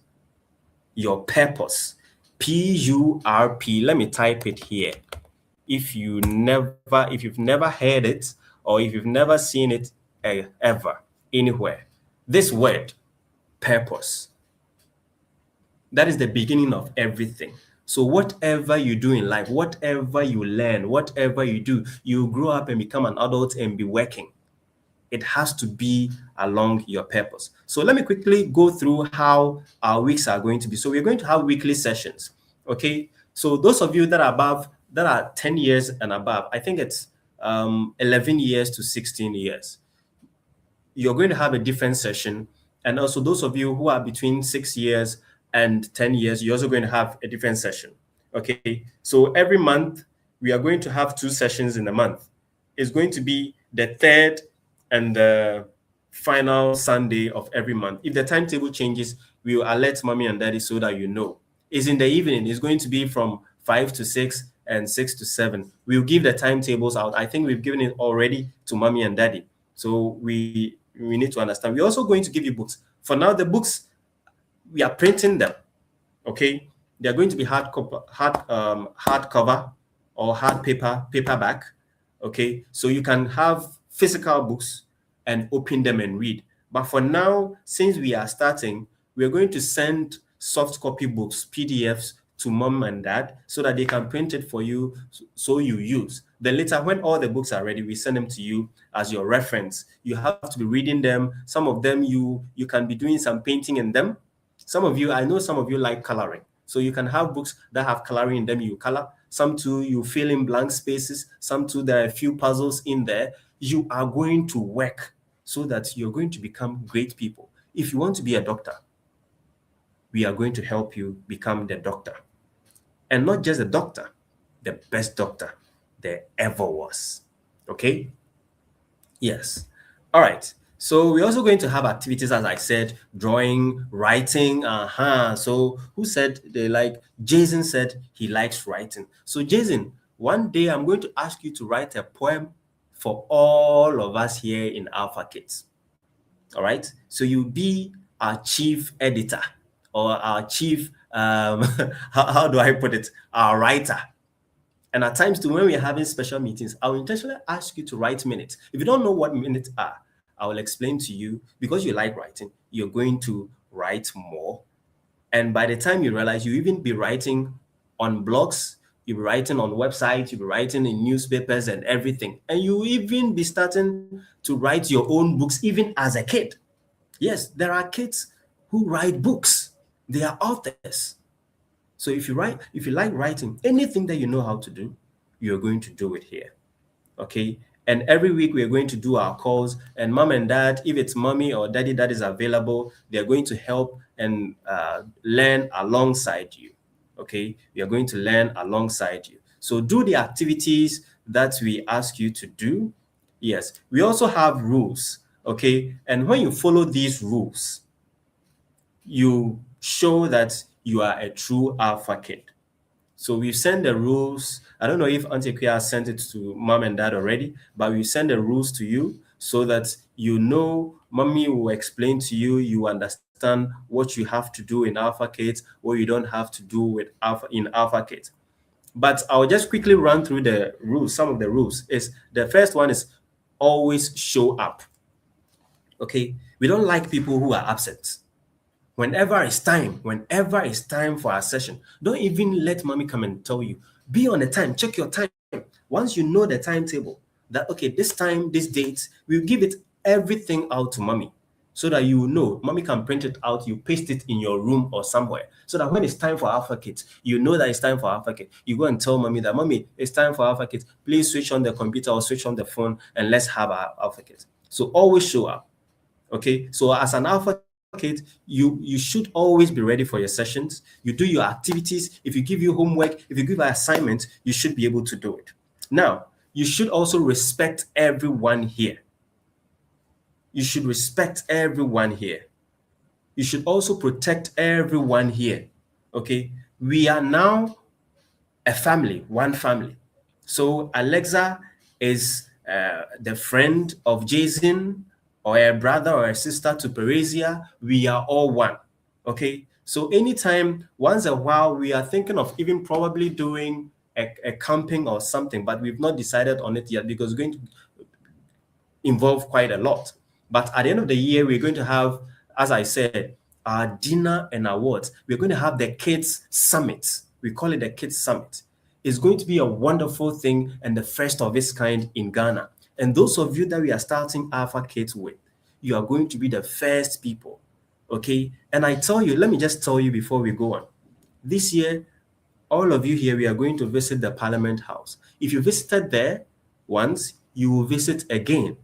Your purpose. P-U-R-P. Let me type it here. If you've never heard it, or if you've never seen it ever anywhere, this word, purpose, that is the beginning of everything. So whatever you do in life, whatever you learn, whatever you do, you grow up and become an adult and be working. It has to be along your purpose. So let me quickly go through how our weeks are going to be. So we're going to have weekly sessions. Okay. So those of you that are 10 years and above, I think it's 11 years to 16 years, you're going to have a different session. And also those of you who are between 6 years and 10 years, you're also going to have a different session. Okay. So every month we are going to have 2 sessions in a month. It's going to be the third and the final Sunday of every month. If the timetable changes, we will alert mommy and daddy so that you know. It's in the evening. It's going to be from 5 to 6 and 6 to 7. We'll give the timetables out. I think we've given it already to mommy and daddy. So we need to understand. We're also going to give you books. For now, the books, we are printing them. Okay, they're going to be hardcover or paperback. Okay, so you can have physical books and open them and read. But for now, since we are starting, we're going to send soft copy books, PDFs, to mom and dad so that they can print it for you so you use. Then later, when all the books are ready, we send them to you as your reference. You have to be reading them. Some of them you can be doing some painting in them. Some of you, I know some of you like coloring. So you can have books that have coloring in them, you color. Some too, you fill in blank spaces. Some too, there are a few puzzles in there. You are going to work so that you're going to become great people. If you want to be a doctor, we are going to help you become the doctor. And not just a doctor, the best doctor there ever was. Okay? Yes. All right. So we're also going to have activities, as I said, drawing, writing. So who said they like? Jason said he likes writing. So Jason, one day I'm going to ask you to write a poem for all of us here in Alpha Kids. All right. So you'll be our chief editor or our chief, how do I put it? Our writer. And at times too, when we're having special meetings, I will intentionally ask you to write minutes. If you don't know what minutes are, I will explain to you. Because you like writing, you're going to write more. And by the time you realize, you even be writing on blogs, you'll be writing on websites, you'll be writing in newspapers and everything. And you even be starting to write your own books, even as a kid. Yes, there are kids who write books. They are authors. So if you like writing, anything that you know how to do, you're going to do it here. Okay. And every week we are going to do our calls, and mom and dad, if it's mommy or daddy that is available, they're going to help and learn alongside you. Okay. We are going to learn alongside you. So do the activities that we ask you to do. Yes. We also have rules. Okay. And when you follow these rules, you show that you are a true Alpha Kid. So we send the rules. I don't know if Auntie Kuya sent it to mom and dad already, but we send the rules to you so that you know, mommy will explain to you, you understand what you have to do in Alpha Kids, what you don't have to do in Alpha Kids. But I'll just quickly run through the rules. Some of the rules is the first one is always show up. Okay, we don't like people who are absent. Whenever it's time for our session, don't even let mommy come and tell you. Be on the time, check your time. Once you know the timetable, that okay, this time, this date, we'll give it everything out to mommy so that you know. Mommy can print it out, you paste it in your room or somewhere so that when it's time for Alpha Kids, you know that it's time for Alpha Kids. You go and tell mommy that, mommy, it's time for Alpha Kids. Please switch on the computer or switch on the phone and let's have our Alpha Kids. So always show up. Okay, so as an Alpha Kid, you should always be ready for your sessions. You do your activities. If you give you homework, if you give an assignment, you should be able to do it. Now, you should also respect everyone here. You should respect everyone here. You should also protect everyone here. Okay, we are now a family, one family. So Alexa is the friend of Jason. or a brother or a sister to Peresia, we are all one. Okay. So anytime, once a while, we are thinking of even probably doing a camping or something, but we've not decided on it yet because it's going to involve quite a lot. But at the end of the year, we're going to have, as I said, our dinner and awards. We're going to have the Kids Summit. We call it the Kids Summit. It's going to be a wonderful thing and the first of its kind in Ghana. And those of you that we are starting Alpha Kids with, you are going to be the first people. Okay. And I tell you, let me just tell you before we go on. This year, all of you here, we are going to visit the Parliament House. If you visited there once, you will visit again.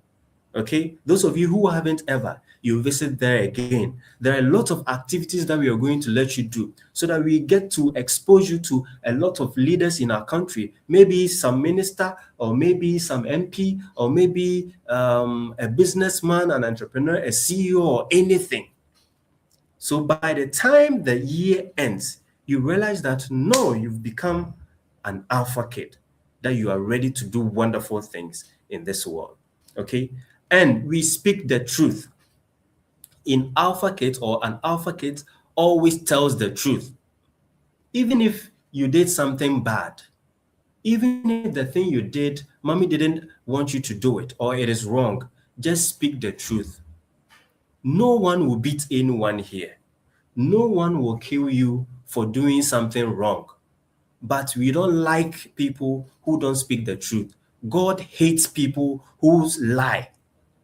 Okay, those of you who haven't ever, you visit there again. There are a lot of activities that we are going to let you do so that we get to expose you to a lot of leaders in our country, maybe some minister or maybe some MP or maybe a businessman, an entrepreneur, a CEO or anything. So by the time the year ends, you realize that no, you've become an alpha kid, that you are ready to do wonderful things in this world. Okay? And we speak the truth. In alpha kids, or an alpha kid always tells the truth. Even if you did something bad, even if the thing you did, mommy didn't want you to do it or it is wrong, just speak the truth. No one will beat anyone here. No one will kill you for doing something wrong. But we don't like people who don't speak the truth. God hates people who lie.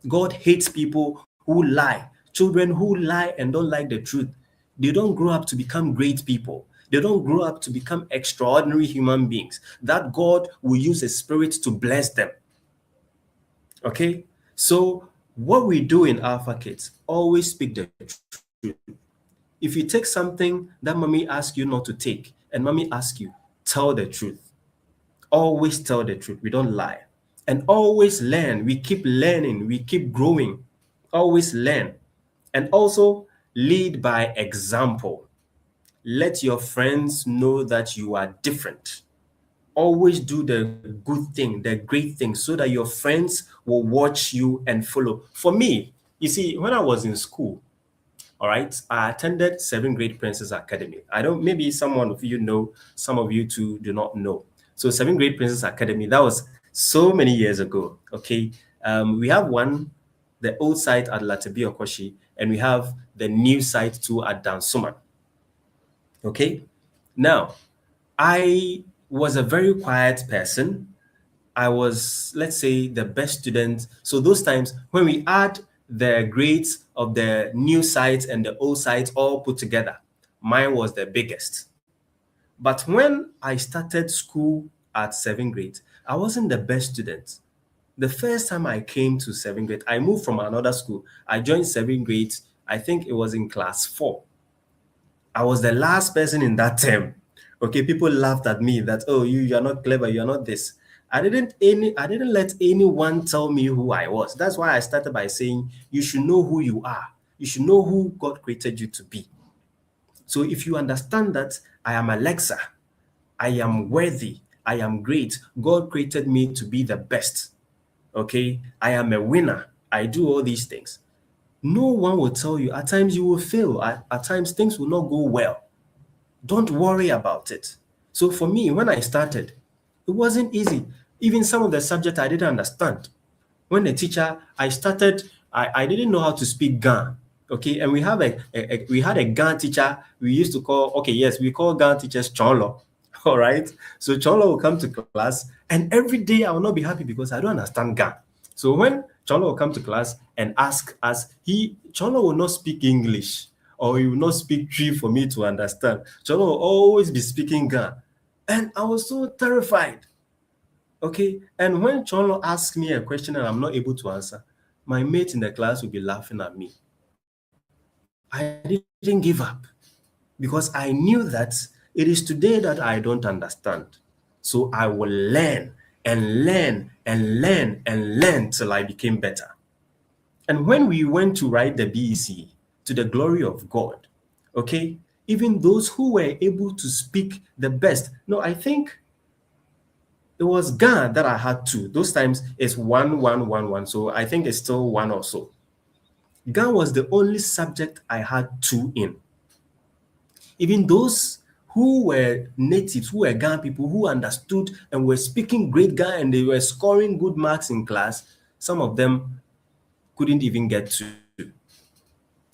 God hates people who lie. Children who lie and don't like the truth. They don't grow up to become great people. They don't grow up to become extraordinary human beings that God will use His Spirit to bless them. Okay? So, what we do in Alpha Kids, always speak the truth. If you take something that mommy asks you not to take, and mommy asks you, tell the truth. Always tell the truth. We don't lie. And always learn. We keep learning. We keep growing. Always learn. And also lead by example. Let your friends know that you are different. Always do the good thing, the great thing, so that your friends will watch you and follow. For me, you see, when I was in school, all right, I attended 7th grade Princess Academy. I don't, maybe someone of you know, some of you too do not know. So 7th grade Princess Academy, that was so many years ago. Okay, we have one, the old site at Latabi Okoshi, and we have the new site too at Dansuman. Okay, now I was a very quiet person. I was, let's say, the best student. So those times when we add the grades of the new sites and the old sites all put together, mine was the biggest. But when I started school at 7th grade, I wasn't the best student. The first time I came to 7th grade, I moved from another school. I joined 7th grade, I think it was in class 4. I was the last person in that term. Okay, people laughed at me that, oh, you're not clever, you're not this. I didn't let anyone tell me who I was. That's why I started by saying you should know who you are. You should know who God created you to be. So if you understand that I am Alexa, I am worthy, I am great, God created me to be the best. Okay, I am a winner. I do all these things. No one will tell you. At times you will fail. At times things will not go well. Don't worry about it. So for me, when I started, it wasn't easy. Even some of the subjects I didn't understand. When the teacher, I started, I didn't know how to speak Gan. Okay, and we had a Gan teacher we used to call, okay, yes, we call Gan teachers Chonlo. All right. So Chonlo will come to class, and every day I will not be happy because I don't understand Gan. So when Chonlo will come to class and ask us, Chonlo will not speak English, or he will not speak Tree for me to understand. Chonlo will always be speaking Gan. And I was so terrified. Okay. And when Chonlo asks me a question and I'm not able to answer, my mate in the class will be laughing at me. I didn't give up because I knew that it is today that I don't understand. So I will learn and learn and learn and learn till I became better. And when we went to write the BEC, to the glory of God, okay, even those who were able to speak the best, no, I think it was Ghana that I had two. Those times it's 1-1-1-1. So I think it's still one or so. Gun was the only subject I had 2 in. Even those who were natives, who were Ghana people, who understood and were speaking great Ghana and they were scoring good marks in class, some of them couldn't even get 2.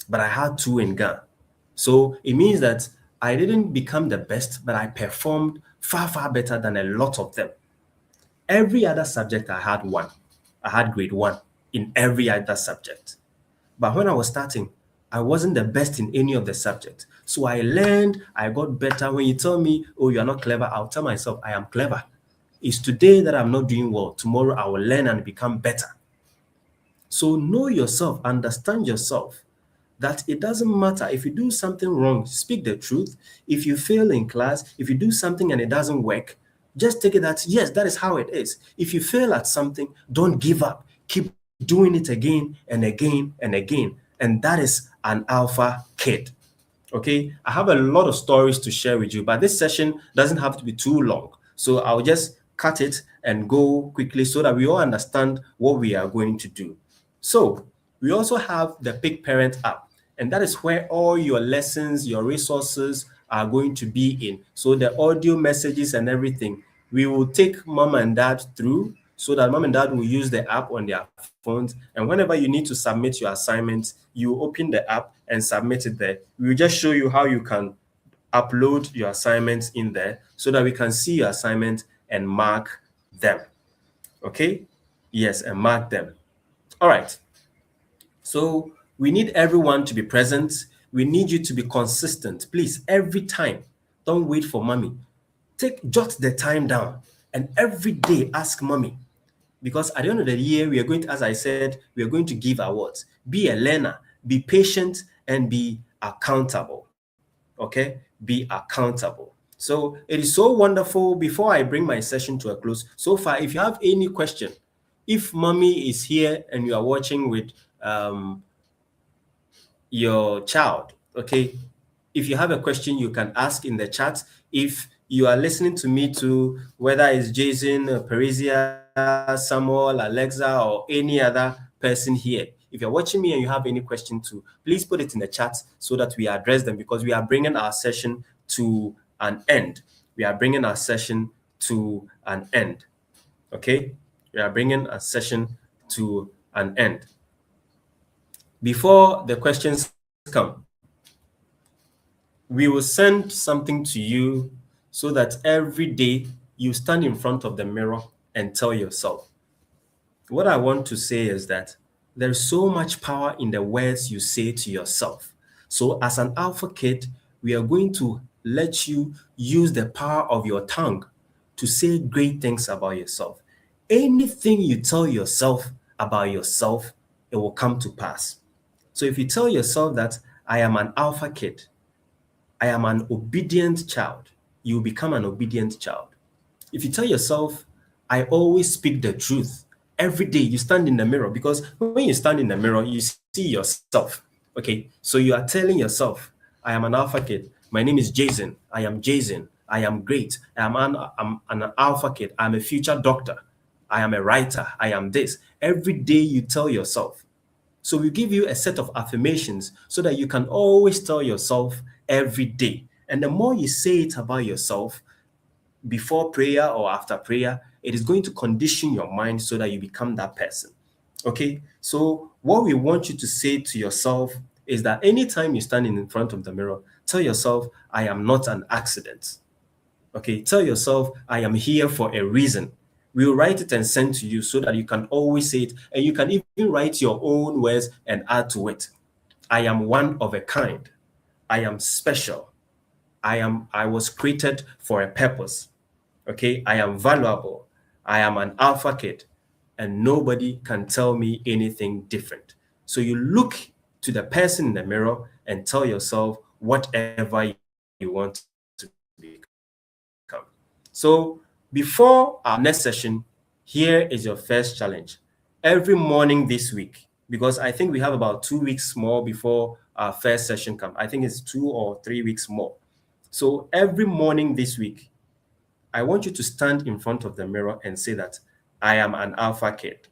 But I had 2 in Ghana. So it means that I didn't become the best, but I performed far, far better than a lot of them. Every other subject I had 1. I had grade 1 in every other subject. But when I was starting, I wasn't the best in any of the subjects. So I learned, I got better. When you tell me, oh, you are not clever, I'll tell myself, I am clever. It's today that I'm not doing well. Tomorrow I will learn and become better. So know yourself, understand yourself, that it doesn't matter if you do something wrong, speak the truth. If you fail in class, if you do something and it doesn't work, just take it that, yes, that is how it is. If you fail at something, don't give up. Keep doing it again and again and again. And that is an alpha kid. Okay, I have a lot of stories to share with you, but this session doesn't have to be too long. So I'll just cut it and go quickly so that we all understand what we are going to do. So we also have the Pick Parent app, and that is where all your lessons, your resources are going to be in. So the audio messages and everything, we will take mom and dad through so that mom and dad will use the app on their phones. And whenever you need to submit your assignments, you open the app and submit it there. We will just show you how you can upload your assignments in there so that we can see your assignment and mark them. Okay? Yes, and mark them. All right. So we need everyone to be present. We need you to be consistent. Please, every time, don't wait for mommy. Jot the time down and every day ask mommy. Because at the end of the year, we are going to, as I said, we are going to give awards. Be a learner, be patient, and be accountable. Okay? Be accountable. So it is so wonderful. Before I bring my session to a close, so far, if you have any question, if mommy is here and you are watching with your child, okay, if you have a question, you can ask in the chat. If you are listening to me too, whether it's Jason, Parisia, Samuel, Alexa, or any other person here, if you're watching me and you have any question too, please put it in the chat so that we address them, because we are bringing our session to an end. We are bringing our session to an end. Okay? We are bringing a session to an end. Before the questions come, we will send something to you so that every day you stand in front of the mirror and tell yourself. What I want to say is that there's so much power in the words you say to yourself. So as an alpha kid, we are going to let you use the power of your tongue to say great things about yourself. Anything you tell yourself about yourself, it will come to pass. So if you tell yourself that I am an alpha kid, I am an obedient child, you will become an obedient child. If you tell yourself, I always speak the truth, every day you stand in the mirror, because when you stand in the mirror, you see yourself. Okay, so you are telling yourself, I am an alpha kid. My name is Jason. I am Jason. I am great. I'm an alpha kid. I'm a future doctor. I am a writer. I am this. Every day you tell yourself. So we give you a set of affirmations so that you can always tell yourself every day. And the more you say it about yourself before prayer or after prayer, it is going to condition your mind so that you become that person. Okay? So what we want you to say to yourself is that anytime you stand in front of the mirror, tell yourself, I am not an accident. Okay? Tell yourself, I am here for a reason. We'll write it and send to you so that you can always say it, and you can even write your own words and add to it. I am one of a kind. I am special. I was created for a purpose. Okay, I am valuable. I am an alpha kid, and nobody can tell me anything different. So you look to the person in the mirror and tell yourself whatever you want to become. So before our next session, here is your first challenge. Every morning this week, because I think we have about 2 weeks more before our first session comes. I think it's 2 or 3 weeks more. So every morning this week, I want you to stand in front of the mirror and say that I am an alpha kid.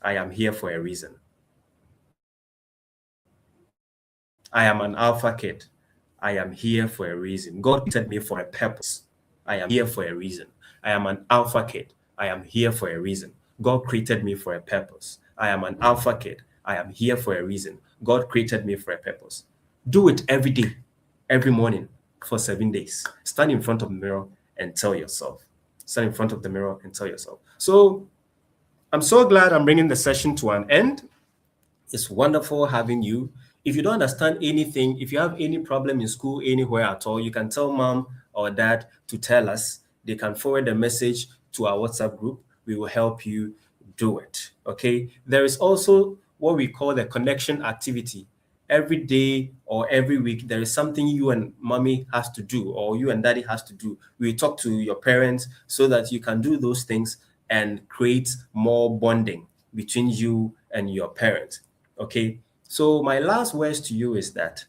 I am here for a reason. I am an alpha kid. I am here for a reason. God created me for a purpose. I am here for a reason. I am an alpha kid. I am here for a reason. God created me for a purpose. I am an alpha kid. I am here for a reason. God created me for a purpose. Do it every day, every morning for 7 days. Stand in front of the mirror and tell yourself. Stand in front of the mirror and tell yourself. So I'm so glad I'm bringing the session to an end. It's wonderful having you. If you don't understand anything, if you have any problem in school anywhere at all, you can tell mom or dad to tell us. They can forward the message to our WhatsApp group. We will help you do it. Okay. There is also what we call the connection activity. Every day or every week, there is something you and mommy has to do or you and daddy has to do. We talk to your parents so that you can do those things and create more bonding between you and your parents. Okay. So my last words to you is that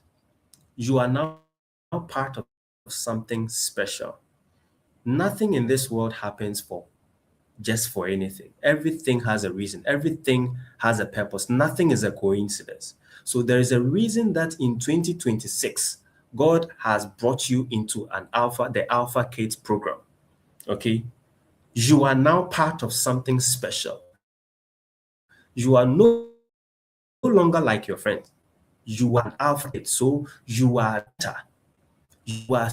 you are now part of something special. Nothing in this world happens for just for anything. Everything has a reason. Everything has a purpose. Nothing is a coincidence. So there is a reason that in 2026, God has brought you into the Alpha Kids program. Okay. You are now part of something special. You are no longer like your friends. You are an alpha kid, so you are better. You are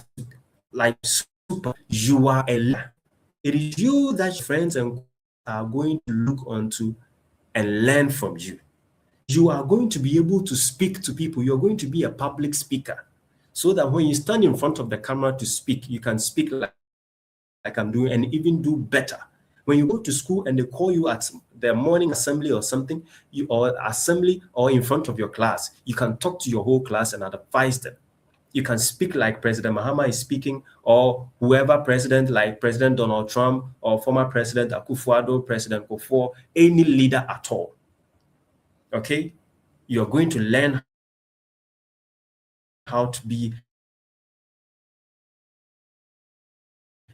like super. You are a leader. It is you that your friends and are going to look onto and learn from you. You are going to be able to speak to people. You're going to be a public speaker so that when you stand in front of the camera to speak, you can speak like I'm doing and even do better. When you go to school and they call you at the morning assembly or something, or assembly or in front of your class, you can talk to your whole class and advise them. You can speak like President Mahama is speaking, or whoever president, like President Donald Trump, or former President Akufo-Addo, President Kofo, any leader at all. Okay? You're going to learn how to be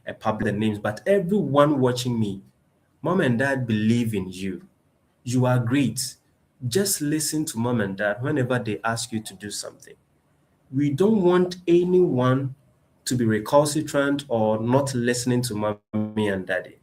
a public speaker. You're going to learn how to speak in front of crowds. The names, but everyone watching me, mom and dad believe in you. You are great. Just listen to mom and dad whenever they ask you to do something. We don't want anyone to be recalcitrant or not listening to mommy and daddy.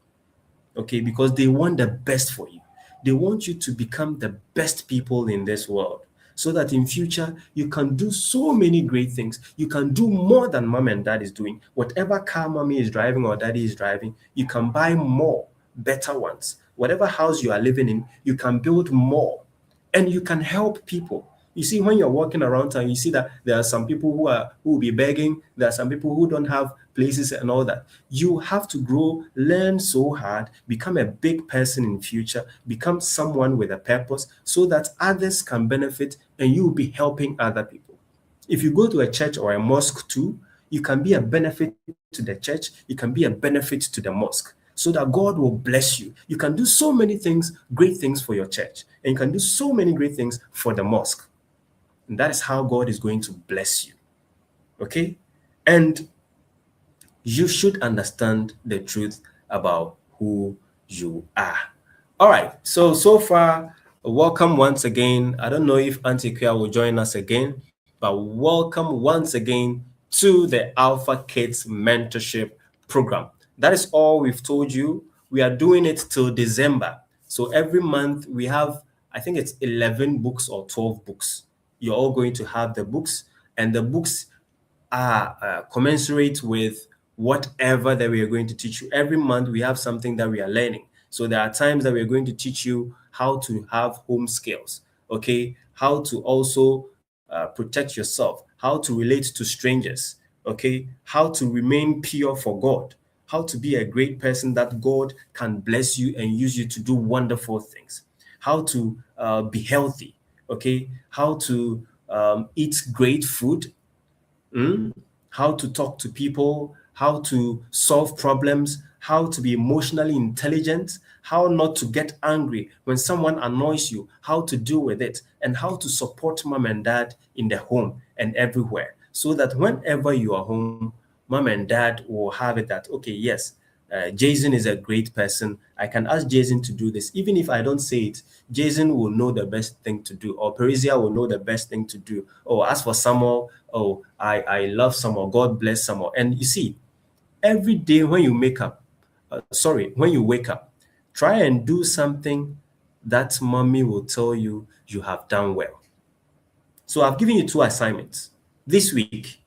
Okay, because they want the best for you. They want you to become the best people in this world so that in future you can do so many great things. You can do more than mom and dad is doing. Whatever car mommy is driving or daddy is driving, you can buy more, better ones. Whatever house you are living in, you can build more and you can help people. You see, when you're walking around town, you see that there are some people who will be begging. There are some people who don't have places and all that. You have to grow, learn so hard, become a big person in future, become someone with a purpose, so that others can benefit and you will be helping other people. If you go to a church or a mosque too, you can be a benefit to the church, you can be a benefit to the mosque, so that God will bless you. You can do so many things, great things for your church, and you can do so many great things for the mosque. And that is how God is going to bless you. Okay? And you should understand the truth about who you are. All right. So far, welcome once again. I don't know if Auntie Kia will join us again, but welcome once again to the Alpha Kids Mentorship Program. That is all we've told you. We are doing it till December. So every month we have, I think it's 11 books or 12 books. You're all going to have the books, and the books are commensurate with whatever that we are going to teach you. Every month we have something that we are learning. So there are times that we're going to teach you how to have home skills, okay? How to also protect yourself, how to relate to strangers, okay? How to remain pure for God, how to be a great person that God can bless you and use you to do wonderful things, how to be healthy, okay? How to eat great food, how to talk to people, how to solve problems, how to be emotionally intelligent, how not to get angry when someone annoys you, how to deal with it, and how to support mom and dad in the home and everywhere. So that whenever you are home, mom and dad will have it that, okay, yes, Jason is a great person. I can ask Jason to do this. Even if I don't say it, Jason will know the best thing to do, or Parisia will know the best thing to do. Oh, as for Samuel, oh, I love Samuel. God bless Samuel. And you see, every day when you when you wake up, try and do something that mommy will tell you have done well. So I've given you two assignments this week.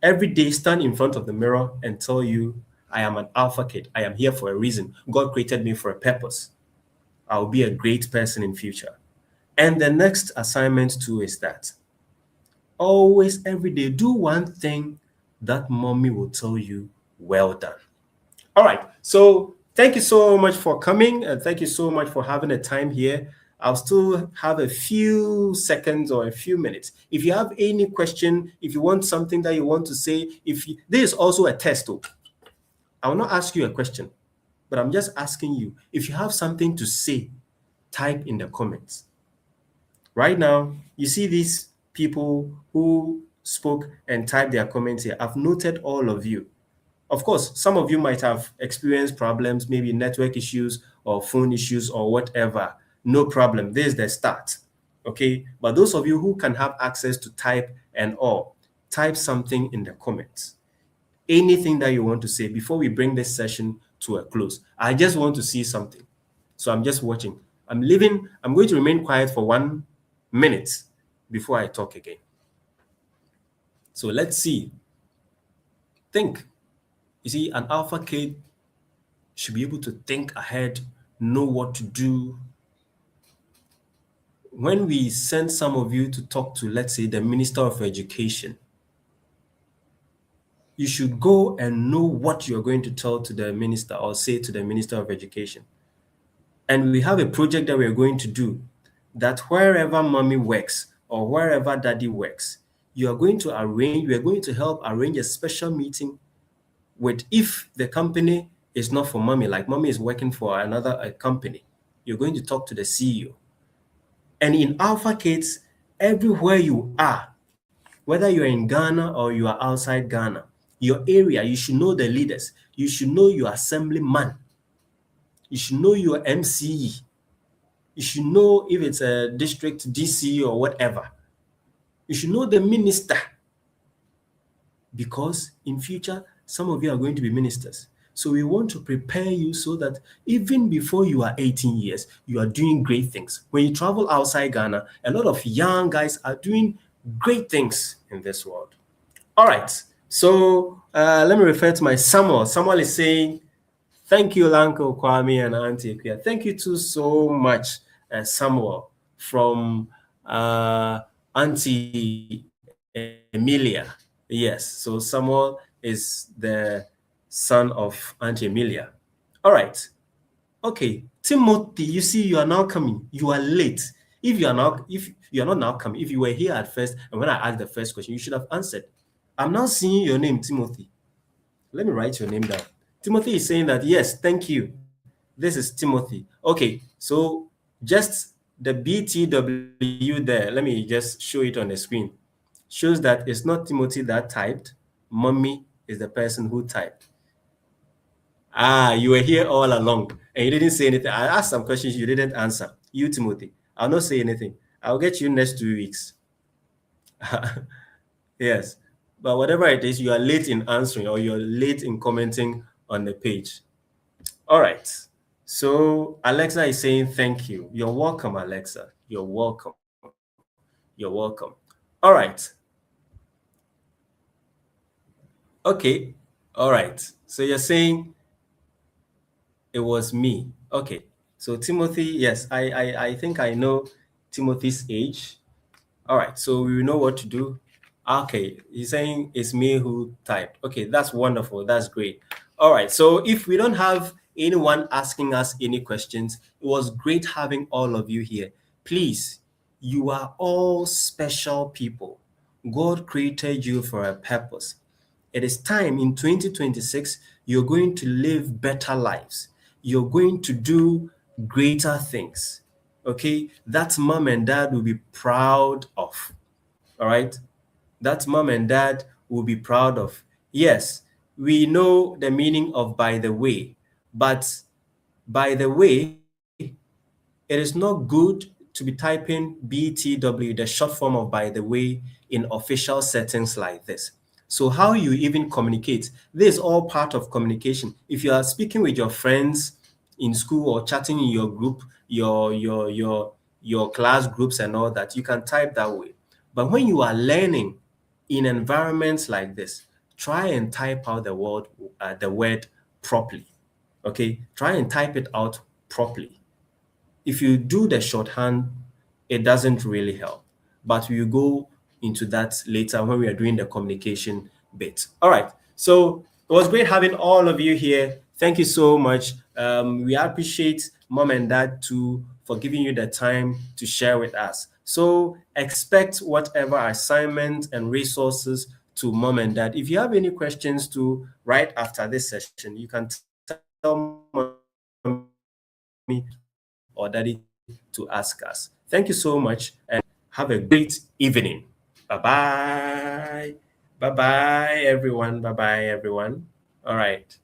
Every day, stand in front of the mirror and tell you, I am an alpha kid. I am here for a reason. God created me for a purpose. I'll be a great person in future. And the next assignment too is that always, every day, do one thing that mommy will tell you, well done. All right. So thank you so much for coming. And thank you so much for having a time here. I'll still have a few seconds or a few minutes. If you have any question, if you want something that you want to say, this is also a test. Though. I will not ask you a question, but I'm just asking you, if you have something to say, type in the comments. Right now, you see these people who spoke and typed their comments here. I've noted all of you. Of course, some of you might have experienced problems, maybe network issues or phone issues or whatever. No problem. This is the start. Okay. But those of you who can have access to type and all, type something in the comments. Anything that you want to say before we bring this session to a close. I just want to see something. So I'm just watching. I'm going to remain quiet for 1 minute before I talk again. So let's see. Think. You see, an alpha kid should be able to think ahead, know what to do. When we send some of you to talk to, let's say, the Minister of Education, you should go and know what you're going to tell to the minister or say to the Minister of Education. And we have a project that we're going to do that wherever mommy works or wherever daddy works, we are going to help arrange a special meeting with, if the company is not for mommy, like mommy is working for another company, you're going to talk to the CEO. And in Alpha Kids, everywhere you are, whether you're in Ghana or you are outside Ghana, your area, you should know the leaders. You should know your assemblyman. You should know your MCE. You should know if it's a district DC or whatever. You should know the minister. Because in future, some of you are going to be ministers. So we want to prepare you so that even before you are 18 years, you are doing great things. When you travel outside Ghana, a lot of young guys are doing great things in this world. All right. So let me refer to my Samuel. Samuel is saying, thank you, Uncle Kwame and Auntie Ikuya. Thank you too so much, Samuel, from Auntie Emilia. Yes, so Samuel is the son of Auntie Emilia. All right. Okay, Timothy, you see, you are now coming. You are late. If you are not now coming, if you were here at first, and when I asked the first question, you should have answered. I'm now seeing your name, Timothy. Let me write your name down. Timothy is saying that, yes, thank you. This is Timothy. Okay, so just the BTW there, let me just show it on the screen. Shows that it's not Timothy that typed. Mommy is the person who typed. Ah, you were here all along and you didn't say anything. I asked some questions you didn't answer. You, Timothy. I'll not say anything. I'll get you next 2 weeks. Yes. But whatever it is, you are late in answering or you're late in commenting on the page. All right. So Alexa is saying thank you. You're welcome, Alexa. You're welcome. You're welcome. All right. Okay. All right. So you're saying it was me. Okay. So Timothy, yes, I think I know Timothy's age. All right. So we know what to do. Okay. He's saying it's me who typed. Okay. That's wonderful. That's great. All right. So if we don't have anyone asking us any questions, it was great having all of you here. Please, you are all special people. God created you for a purpose. It is time in 2026, you're going to live better lives. You're going to do greater things. Okay? That mom and dad will be proud of. All right? That mom and dad will be proud of. Yes, we know the meaning of by the way, but by the way, it is not good to be typing BTW, the short form of by the way, in official settings like this. So how you even communicate, this is all part of communication. If you are speaking with your friends in school or chatting in your group, your class groups and all that, you can type that way. But when you are learning in environments like this, try and type out the word properly. Okay, try and type it out properly. If you do the shorthand, it doesn't really help. But we'll go into that later when we are doing the communication bit. All right. So it was great having all of you here. Thank you so much. We appreciate mom and dad too for giving you the time to share with us. So expect whatever assignment and resources to mom and dad. If you have any questions to right after this session, you can tell mommy or daddy to ask us. Thank you so much and have a great evening. Bye bye. Bye bye, everyone. Bye bye, everyone. All right.